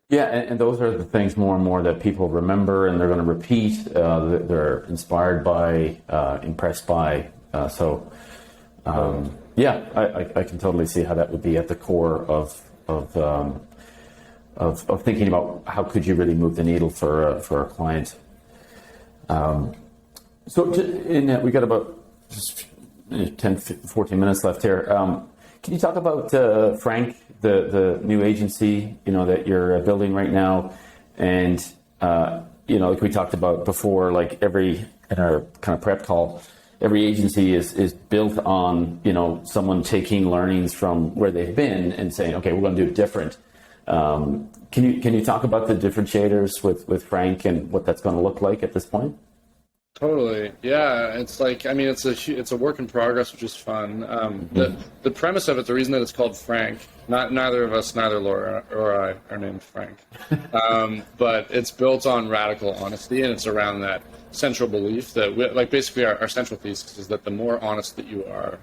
Yeah, and those are the things more and more that people remember, and they're going to repeat. They're inspired by, impressed by. Yeah, I can totally see how that would be at the core of thinking about how could you really move the needle for a client. We got about just 10, 14 minutes left here. Can you talk about Frank, the new agency, you know, that you're building right now, and you know, like we talked about before, like in our kind of prep call, every agency is built on, you know, someone taking learnings from where they've been and saying, okay, we're going to do it different. Can you talk about the differentiators with Frank and what that's going to look like at this point? Totally. Yeah. It's like, I mean, it's a work in progress, which is fun. The premise of it, the reason that it's called Frank, neither of us, neither Laura or I are named Frank, but it's built on radical honesty, and it's around that central belief that basically our central thesis is that the more honest that you are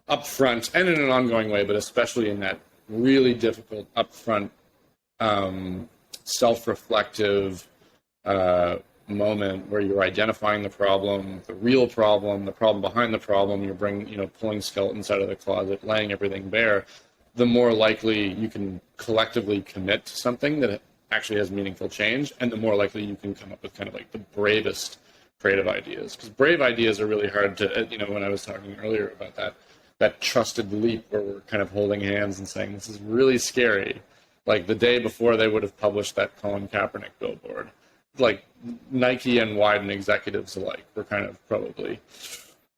upfront and in an ongoing way, but especially in that really difficult upfront self-reflective moment where you're identifying the problem, the real problem, the problem behind the problem, you're pulling skeletons out of the closet, laying everything bare, the more likely you can collectively commit to something that actually has meaningful change, and the more likely you can come up with kind of like the bravest creative ideas. Because brave ideas are really hard to, when I was talking earlier about that trusted leap where we're kind of holding hands and saying, this is really scary. Like the day before they would have published that Colin Kaepernick billboard, like Nike and Wyden executives alike were kind of probably,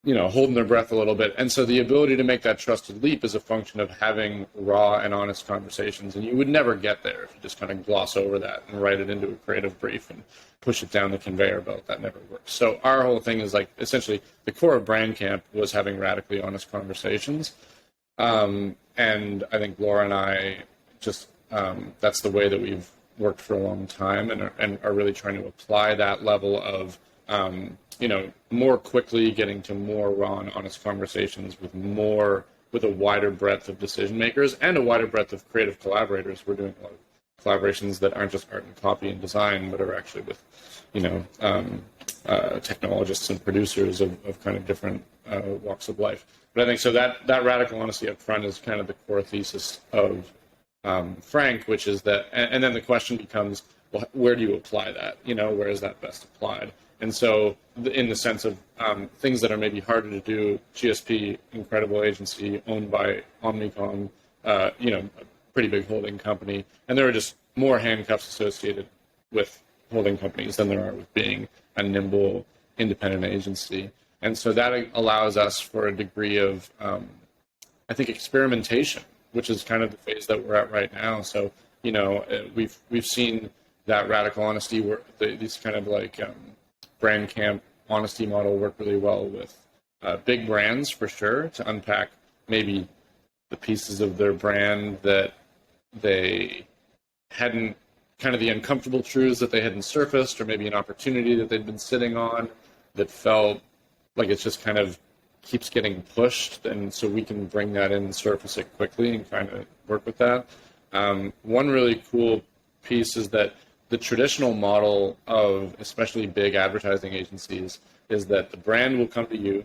holding their breath a little bit. And so the ability to make that trusted leap is a function of having raw and honest conversations. And you would never get there if you just kind of gloss over that and write it into a creative brief and push it down the conveyor belt. That never works. So our whole thing is like, essentially the core of Brand Camp was having radically honest conversations. And I think Laura and I just, that's the way that we've worked for a long time, and are really trying to apply that level of, more quickly getting to more raw and honest conversations with a wider breadth of decision makers and a wider breadth of creative collaborators. We're doing a lot of collaborations that aren't just art and copy and design, but are actually with, technologists and producers of kind of different walks of life. But I think so that radical honesty up front is kind of the core thesis of Frank, which is that, and then the question becomes, well, where do you apply that? Where is that best applied? And so in the sense of things that are maybe harder to do, GSP, incredible agency owned by Omnicom, a pretty big holding company, and there are just more handcuffs associated with holding companies than there are with being a nimble, independent agency. And so that allows us for a degree of, I think, experimentation, which is kind of the phase that we're at right now. So, we've seen that radical honesty, where these kind of like Brand Camp honesty model work really well with big brands for sure, to unpack maybe the pieces of their brand that they hadn't, kind of the uncomfortable truths that they hadn't surfaced, or maybe an opportunity that they'd been sitting on that felt like it's just kind of keeps getting pushed, and so we can bring that in and surface it quickly and kind of work with that. One really cool piece is that the traditional model of especially big advertising agencies is that the brand will come to you,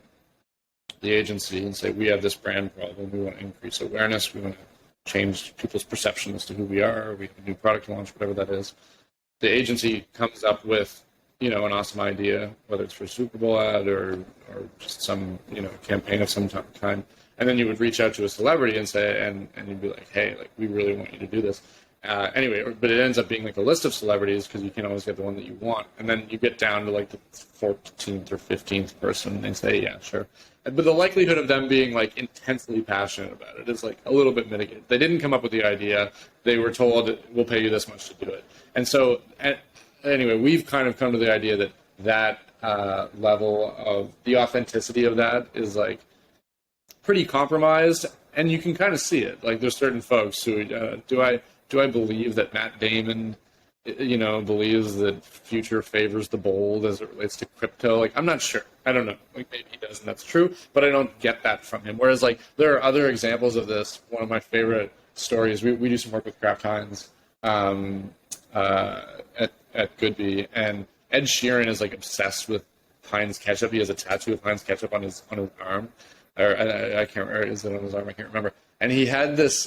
the agency, and say, we have this brand problem, we want to increase awareness, we want to change people's perception as to who we are, we have a new product launch, whatever that is. The agency comes up with an awesome idea, whether it's for a Super Bowl ad or just some, campaign of some kind. And then you would reach out to a celebrity and say, and you'd be like, hey, like, we really want you to do this. Anyway, but it ends up being like a list of celebrities because you can't always get the one that you want. And then you get down to like the 14th or 15th person and they say, yeah, sure. But the likelihood of them being like intensely passionate about it is like a little bit mitigated. They didn't come up with the idea. They were told, we'll pay you this much to do it. And so, anyway, we've kind of come to the idea that level of the authenticity of that is like pretty compromised, and you can kind of see it. Like there's certain folks who do I believe that Matt Damon, believes that future favors the bold as it relates to crypto? Like I'm not sure. I don't know. Like maybe he does, and that's true, but I don't get that from him. Whereas like there are other examples of this. One of my favorite stories. We do some work with Kraft Heinz. At Goodby, and Ed Sheeran is like obsessed with Heinz ketchup. He has a tattoo of Heinz ketchup on his arm, or I can't remember. Is it on his arm? I can't remember. And he had this.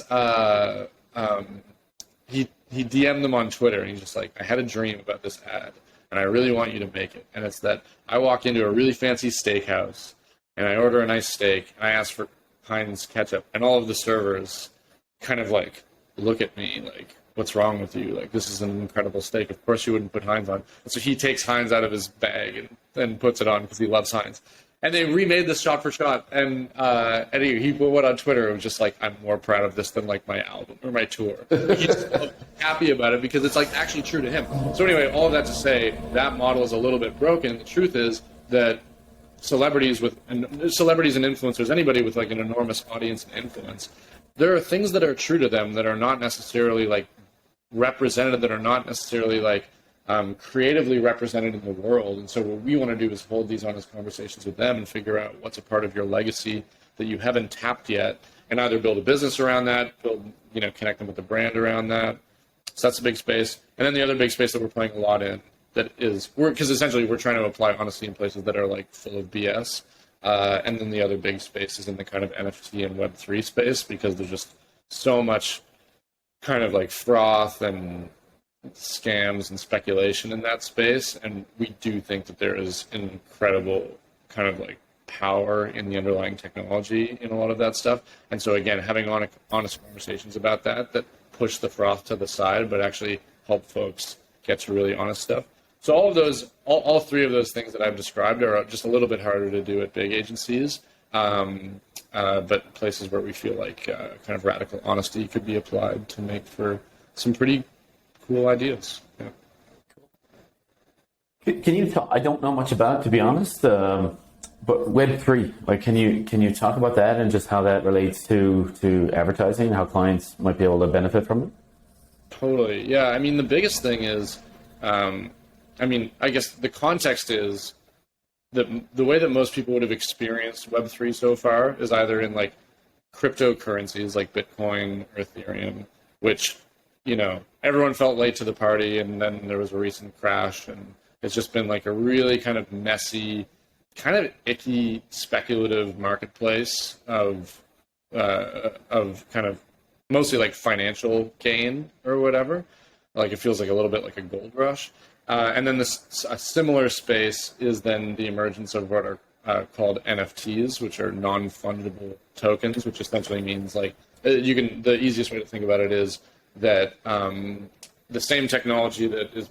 He DM'd them on Twitter, and he's just like, I had a dream about this ad, and I really want you to make it. And it's that I walk into a really fancy steakhouse, and I order a nice steak, and I ask for Heinz ketchup, and all of the servers kind of like look at me like, what's wrong with you? Like, this is an incredible steak. Of course you wouldn't put Heinz on. And so he takes Heinz out of his bag and puts it on because he loves Heinz. And they remade this shot for shot. And he put one on Twitter. It was just like, I'm more proud of this than like my album or my tour. He's so happy about it because it's like actually true to him. So anyway, all of that to say, that model is a little bit broken. The truth is that celebrities and influencers, anybody with like an enormous audience and influence, there are things that are true to them that are not necessarily like represented, that are not necessarily like creatively represented in the world. And so what we want to do is hold these honest conversations with them and figure out what's a part of your legacy that you haven't tapped yet, and either build a business around that, connect them with the brand around that, So that's a big space. And then the other big space that we're playing a lot in that is, because essentially we're trying to apply honesty in places that are like full of BS. And then the other big space is in the kind of NFT and Web3 space, because there's just so much kind of like froth and scams and speculation in that space. And we do think that there is incredible kind of like power in the underlying technology in a lot of that stuff. And so again, having honest conversations about that push the froth to the side, but actually help folks get to really honest stuff. So all of those, all three of those things that I've described are just a little bit harder to do at big agencies, but places where we feel like kind of radical honesty could be applied to make for some pretty cool ideas. Yeah. Can you talk? I don't know much about it, to be honest. But Web3, like, can you talk about that and just how that relates to advertising, how clients might be able to benefit from it? Totally. Yeah. I mean, the biggest thing is, I guess the context is the way that most people would have experienced Web3 so far is either in like cryptocurrencies like Bitcoin or Ethereum, which, everyone felt late to the party, and then there was a recent crash, and it's just been like a really kind of messy, kind of icky, speculative marketplace of kind of mostly like financial gain or whatever. Like it feels like a little bit like a gold rush. And then a similar space is then the emergence of what are called NFTs, which are non-fungible tokens, which essentially means like the easiest way to think about it is that the same technology that is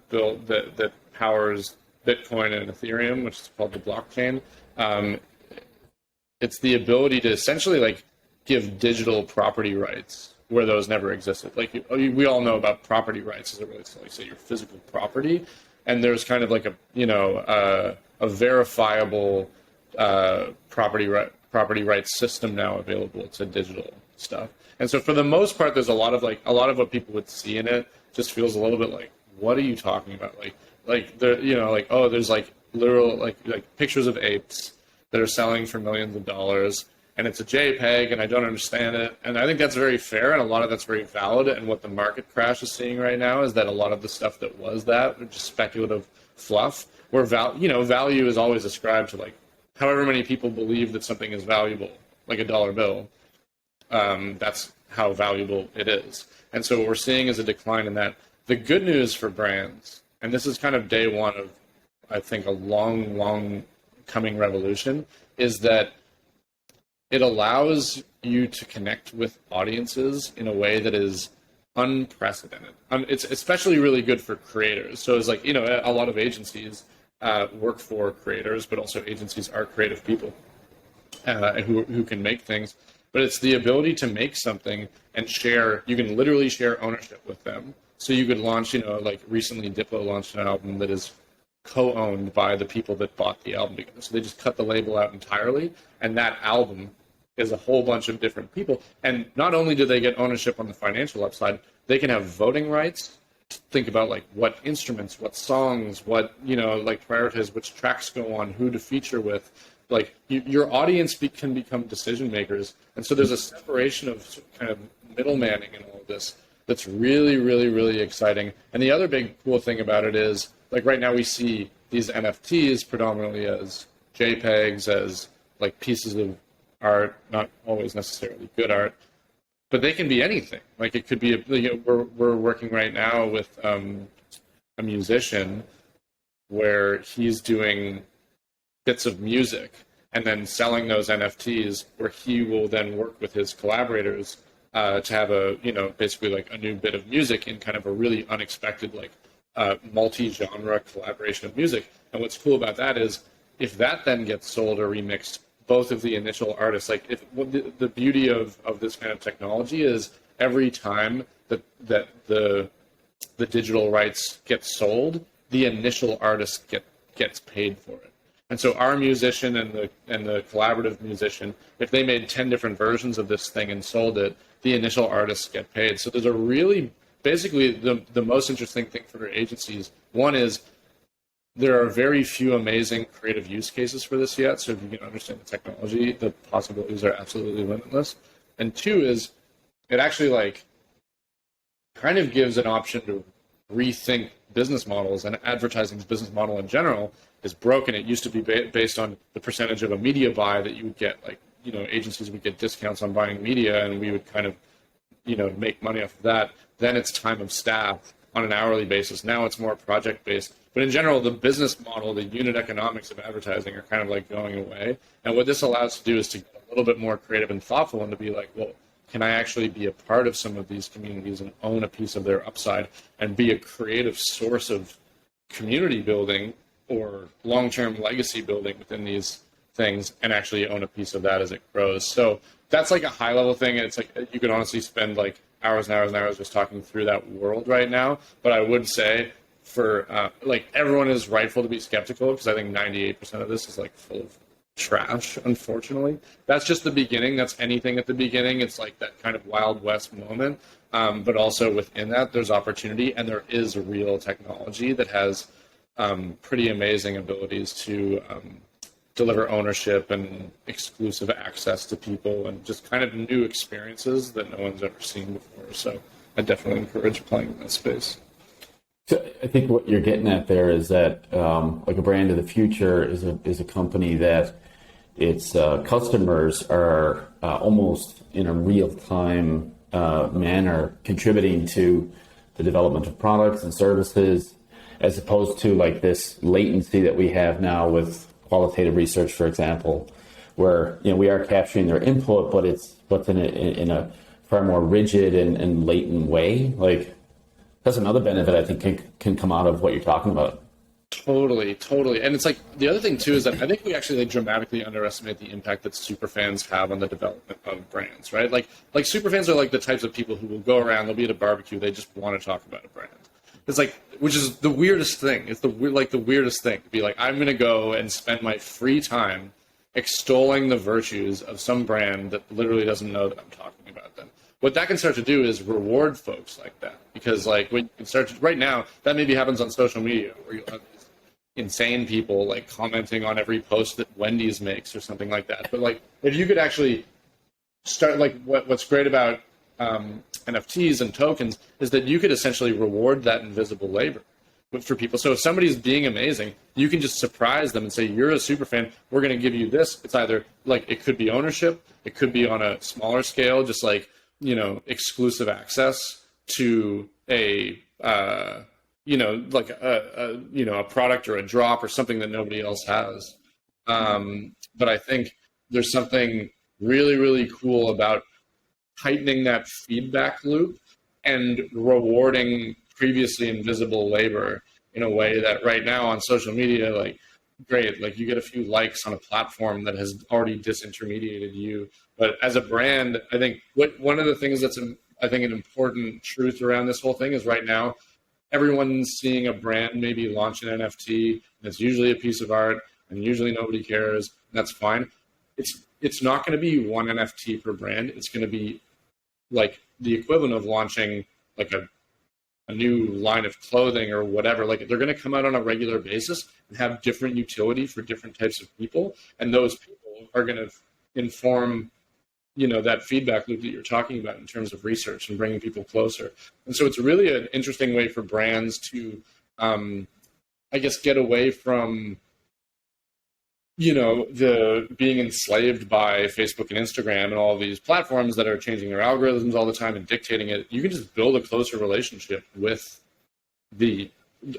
built that powers Bitcoin and Ethereum, which is called the blockchain, it's the ability to essentially like give digital property rights where those never existed. Like we all know about property rights as it relates to, like, say, your physical property, and there's kind of like a verifiable property rights system now available to digital stuff. And so for the most part, there's a lot of what people would see in it just feels a little bit like, what are you talking about? Like there's like literal like pictures of apes that are selling for millions of dollars, and it's a JPEG, and I don't understand it. And I think that's very fair, and a lot of that's very valid. And what the market crash is seeing right now is that a lot of the stuff that was just speculative fluff, where value is always ascribed to like however many people believe that something is valuable, like a dollar bill. That's how valuable it is. And so what we're seeing is a decline in that. The good news for brands, and this is kind of day one of, I think, a long coming revolution, is that it allows you to connect with audiences in a way that is unprecedented. It's especially really good for creators. So it's like, a lot of agencies work for creators, but also agencies are creative people who can make things. But it's the ability to make something and share. You can literally share ownership with them. So you could launch, like recently Diplo launched an album that is co-owned by the people that bought the album together. So they just cut the label out entirely, and that album is a whole bunch of different people. And not only do they get ownership on the financial upside, they can have voting rights. Think about like what instruments, what songs, what, like prioritize which tracks go on, who to feature with. Like your audience can become decision makers. And so there's a separation of kind of middlemaning in all of this that's really, really, really exciting. And the other big cool thing about it is, like right now we see these NFTs predominantly as JPEGs, as like pieces of art, not always necessarily good art, but they can be anything. Like it could be, we're working right now with a musician where he's doing bits of music and then selling those NFTs, where he will then work with his collaborators to have basically like a new bit of music in kind of a really unexpected, like multi-genre collaboration of music. And what's cool about that is if that then gets sold or remixed, both of the initial artists, like the beauty of this kind of technology is every time that the digital rights get sold, the initial artist gets paid for it. And so our musician and the collaborative musician, if they made 10 different versions of this thing and sold it, the initial artists get paid. So there's a really, basically the most interesting thing for agencies. One is there are very few amazing creative use cases for this yet. So if you can understand the technology, the possibilities are absolutely limitless. And two is it actually like kind of gives an option to rethink business models, and advertising's business model in general is broken. It used to be based on the percentage of a media buy that you would get, like, agencies would get discounts on buying media, and we would kind of, make money off of that. Then it's time of staff on an hourly basis. Now it's more project based. But in general, the business model, the unit economics of advertising are kind of like going away. And what this allows us to do is to get a little bit more creative and thoughtful, and to be like, well, can I actually be a part of some of these communities and own a piece of their upside and be a creative source of community building or long-term legacy building within these things, and actually own a piece of that as it grows? So that's like a high level thing. And it's like, you could honestly spend like hours and hours and hours just talking through that world right now. But I would say for like, everyone is rightful to be skeptical, because I think 98% of this is like full of trash, unfortunately. That's just the beginning. That's anything at the beginning. It's like that kind of Wild West moment. But also within that, there's opportunity, and there is real technology that has pretty amazing abilities to deliver ownership and exclusive access to people, and just kind of new experiences that no one's ever seen before. So I definitely encourage playing in that space. So I think what you're getting at there is that like a brand of the future is a company that its customers are almost in a real-time manner contributing to the development of products and services, as opposed to like this latency that we have now with qualitative research, for example, where we are capturing their input, but it's in a far more rigid and latent way. Like, that's another benefit I think can come out of what you're talking about. Totally. And it's like, the other thing too is that I think we actually dramatically underestimate the impact that superfans have on the development of brands, right? Like superfans are like the types of people who will go around, they'll be at a barbecue, they just want to talk about a brand. It's like, which is the weirdest thing. It's the weirdest thing to be like, I'm going to go and spend my free time extolling the virtues of some brand that literally doesn't know that I'm talking about them. What that can start to do is reward folks like that, because like when you start to, right now, that maybe happens on social media, where you have these insane people like commenting on every post that Wendy's makes or something like that. But like, if you could actually start, like what's great about NFTs and tokens is that you could essentially reward that invisible labor for people. So if somebody's being amazing, you can just surprise them and say, you're a super fan, we're going to give you this. It's either like, it could be ownership, it could be on a smaller scale, just like, exclusive access to a like a product or a drop or something that nobody else has. But I think there's something really, really cool about tightening that feedback loop and rewarding previously invisible labor in a way that right now on social media, like, great, like you get a few likes on a platform that has already disintermediated you. But as a brand, I think one of the things that's I think an important truth around this whole thing is right now, everyone's seeing a brand maybe launch an NFT, and it's usually a piece of art, and usually nobody cares, and that's fine. It's not going to be one NFT per brand. It's going to be like the equivalent of launching like a new line of clothing or whatever. Like, they're going to come out on a regular basis and have different utility for different types of people, and those people are going to inform that feedback loop that you're talking about in terms of research and bringing people closer. And so it's really an interesting way for brands to, I guess, get away from, the being enslaved by Facebook and Instagram and all of these platforms that are changing their algorithms all the time and dictating it. You can just build a closer relationship with the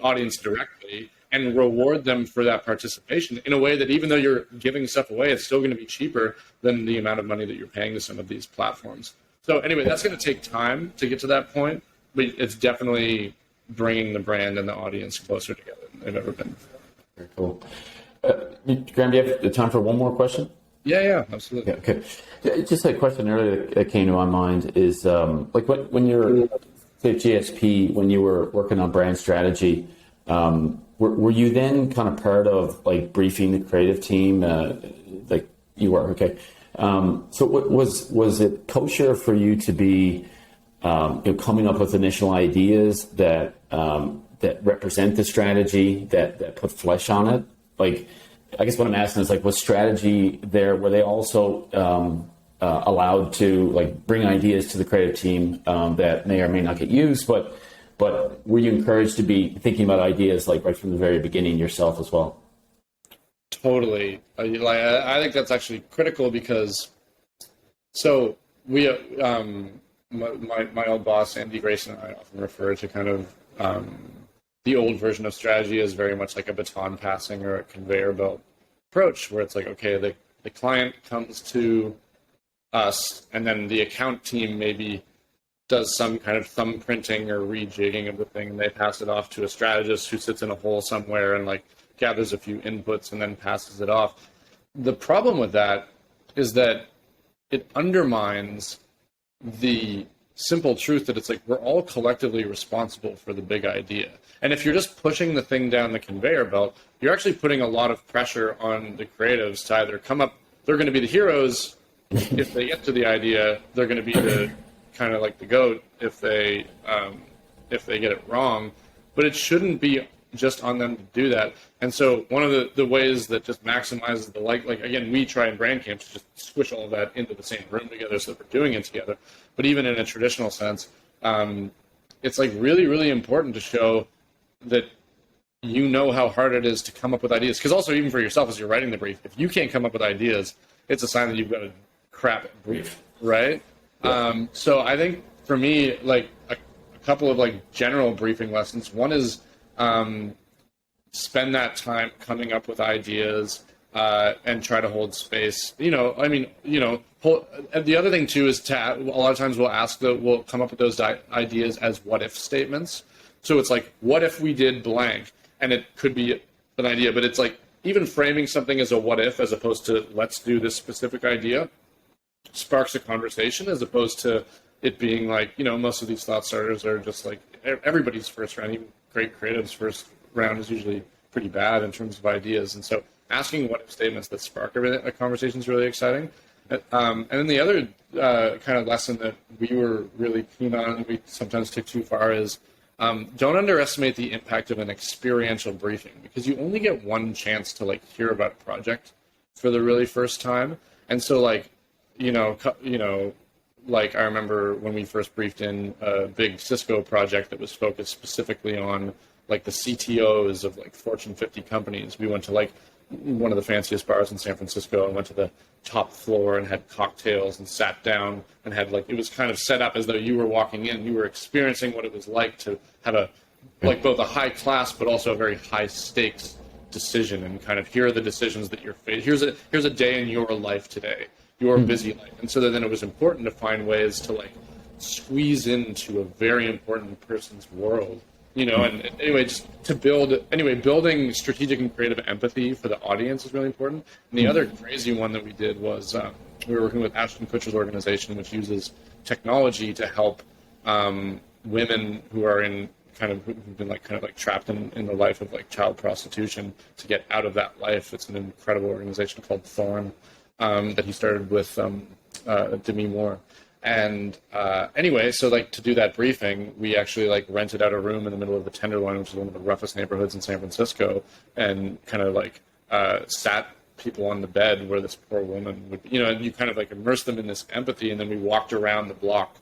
audience directly and reward them for that participation in a way that, even though you're giving stuff away, it's still going to be cheaper than the amount of money that you're paying to some of these platforms. So anyway, that's going to take time to get to that point, but it's definitely bringing the brand and the audience closer together than they've ever been before. Very cool. Graham, do you have time for one more question? Yeah, absolutely. Yeah, okay. Just a question earlier that came to my mind is, like when you're at GSP, when you were working on brand strategy, were you then kind of part of like briefing the creative team? Like you were, okay. So was it kosher for you to be coming up with initial ideas that represent the strategy, that put flesh on it? Like, I guess what I'm asking is, like, was strategy there? Were they also allowed to like bring ideas to the creative team that may or may not get used, but were you encouraged to be thinking about ideas like right from the very beginning yourself as well? Totally. I think that's actually critical because so we my old boss Andy Grayson and I often refer to kind of the old version of strategy as very much like a baton passing or a conveyor belt approach, where it's like, okay, the client comes to us, and then the account team maybe does some kind of thumbprinting or rejigging of the thing, and they pass it off to a strategist who sits in a hole somewhere and like gathers a few inputs and then passes it off. The problem with that is that it undermines the simple truth that it's like we're all collectively responsible for the big idea. And if you're just pushing the thing down the conveyor belt, you're actually putting a lot of pressure on the creatives to either come up, they're going to be the heroes if they get to the idea, they're going to be the kind of like the goat if they get it wrong. But it shouldn't be just on them to do that. And so one of the ways that just maximizes the like again, we try in brand camps to just squish all of that into the same room together so that we're doing it together. But even in a traditional sense, it's like really, really important to show that you know how hard it is to come up with ideas. Because also even for yourself as you're writing the brief, if you can't come up with ideas, it's a sign that you've got a crap brief, right? Yeah. So I think for me, like a couple of like general briefing lessons. One is spend that time coming up with ideas and try to hold space. The other thing too is a lot of times we'll come up with those ideas as what if statements. So it's like, what if we did blank? And it could be an idea, but it's like even framing something as a what if as opposed to let's do this specific idea sparks a conversation, as opposed to it being like, most of these thought starters are just like everybody's first round, even great creatives' first round is usually pretty bad in terms of ideas. And so asking what if statements that spark a conversation is really exciting. And then the other kind of lesson that we were really keen on, and we sometimes take too far, is don't underestimate the impact of an experiential briefing, because you only get one chance to like hear about a project for the really first time. And so like, like I remember when we first briefed in a big Cisco project that was focused specifically on like the CTOs of like Fortune 50 companies. We went to like one of the fanciest bars in San Francisco and went to the top floor and had cocktails and sat down and had like, it was kind of set up as though you were walking in, you were experiencing what it was like to have a, like both a high class, but also a very high stakes decision, and kind of here are the decisions that you're facing. Here's a day in your life today, your busy life. And so then it was important to find ways to like squeeze into a very important person's world, and anyway, just to building strategic and creative empathy for the audience is really important. And the other crazy one that we did was we were working with Ashton Kutcher's organization, which uses technology to help women who are who've been like trapped in the life of like child prostitution to get out of that life. It's an incredible organization called Thorn that he started with Demi Moore. And anyway, so like to do that briefing, we actually like rented out a room in the middle of the Tenderloin, which is one of the roughest neighborhoods in San Francisco, and kind of like sat people on the bed where this poor woman would, and you kind of like immerse them in this empathy. And then we walked around the block,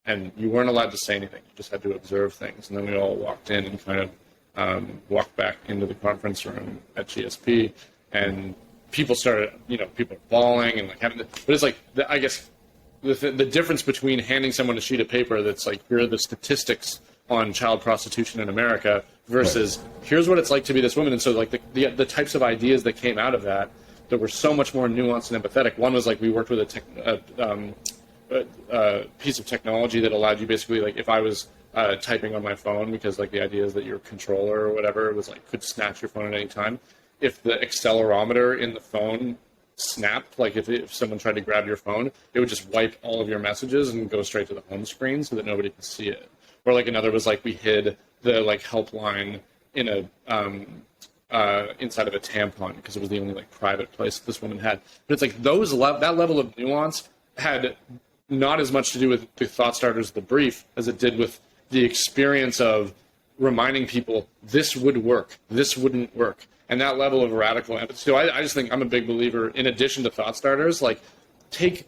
and you weren't allowed to say anything. You just had to observe things. And then we all walked in and kind of walked back into the conference room at GSP, and people started, people bawling and like having, but it's like, I guess, the difference between handing someone a sheet of paper that's like, here are the statistics on child prostitution in America versus here's what it's like to be this woman. And so like the types of ideas that came out of that were so much more nuanced and empathetic. One was like we worked with a piece of technology that allowed you basically, like if I was typing on my phone, because like the idea is that your controller or whatever was like could snatch your phone at any time. If the accelerometer in the phone snapped, like if someone tried to grab your phone, it would just wipe all of your messages and go straight to the home screen so that nobody could see it. Or like another was like we hid the like helpline in a inside of a tampon because it was the only like private place that this woman had. But it's like that level of nuance had not as much to do with the thought starters of the brief as it did with the experience of reminding people this would work, this wouldn't work. And that level of radical empathy. So I just think I'm a big believer, in addition to thought starters, like take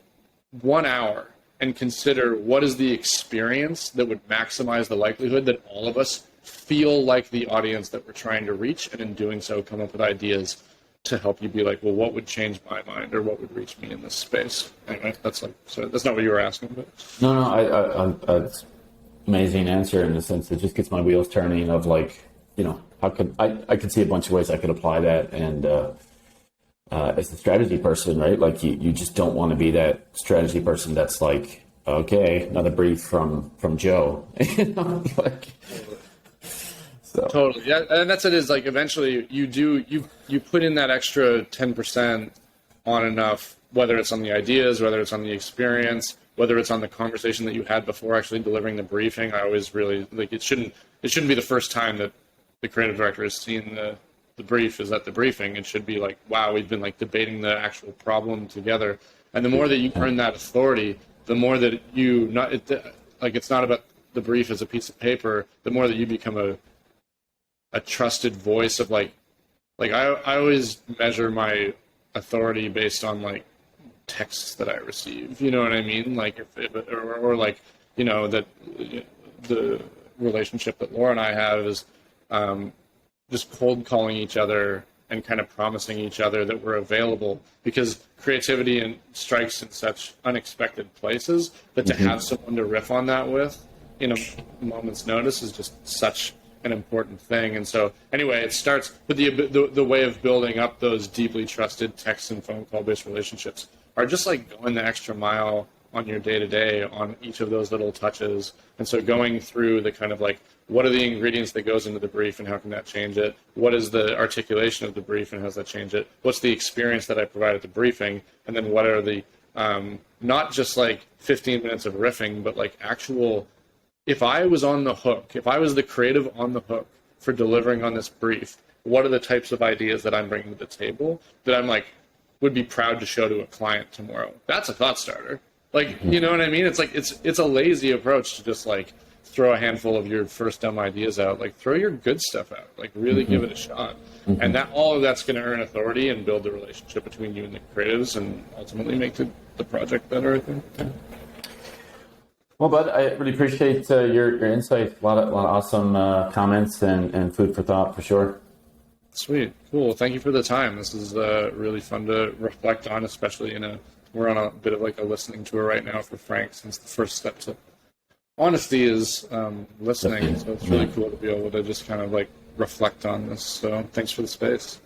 1 hour and consider what is the experience that would maximize the likelihood that all of us feel like the audience that we're trying to reach, and in doing so come up with ideas to help you be like, well, what would change my mind, or what would reach me in this space? Anyway, that's not what you were asking, but No, it's amazing answer in the sense that it just gets my wheels turning of like, how could I could see a bunch of ways I could apply that. And as the strategy person, right, like you just don't want to be that strategy person that's like, okay, another brief from Joe. Like, so. Totally. Yeah, and that's it. Is like eventually you put in that extra 10% on enough, whether it's on the ideas, whether it's on the experience, whether it's on the conversation that you had before actually delivering the briefing. I always really like it shouldn't be the first time that the creative director has seen the brief is at the briefing. It should be like, wow, we've been like debating the actual problem together. And the more that you earn that authority, the more that it's not about the brief as a piece of paper, the more that you become a trusted voice of like I always measure my authority based on like texts that I receive. You know what I mean? Like or like, that the relationship that Laura and I have is just cold calling each other and kind of promising each other that we're available, because creativity and strikes in such unexpected places that to have someone to riff on that with in a moment's notice is just such an important thing. And so anyway, it starts with the way of building up those deeply trusted text and phone call based relationships are just like going the extra mile on your day-to-day on each of those little touches. And so going through the kind of like, what are the ingredients that goes into the brief and how can that change it? What is the articulation of the brief and how does that change it? What's the experience that I provide at the briefing? And then what are the, not just like 15 minutes of riffing, but like actual, if I was on the hook, if I was the creative on the hook for delivering on this brief, what are the types of ideas that I'm bringing to the table that I'm like, would be proud to show to a client tomorrow? That's a thought starter. Like, you know what I mean? It's like, it's a lazy approach to just like throw a handful of your first dumb ideas out. Like, throw your good stuff out. Like, really give it a shot. And that all of that's going to earn authority and build the relationship between you and the creatives and ultimately make the project better, I think. Well, Bud, I really appreciate your insight. A lot of awesome comments and food for thought for sure. Sweet. Cool. Thank you for the time. This is really fun to reflect on, especially we're on a bit of like a listening tour right now for Frank, since the first step to honesty is listening. So it's really cool to be able to just kind of like reflect on this. So thanks for the space.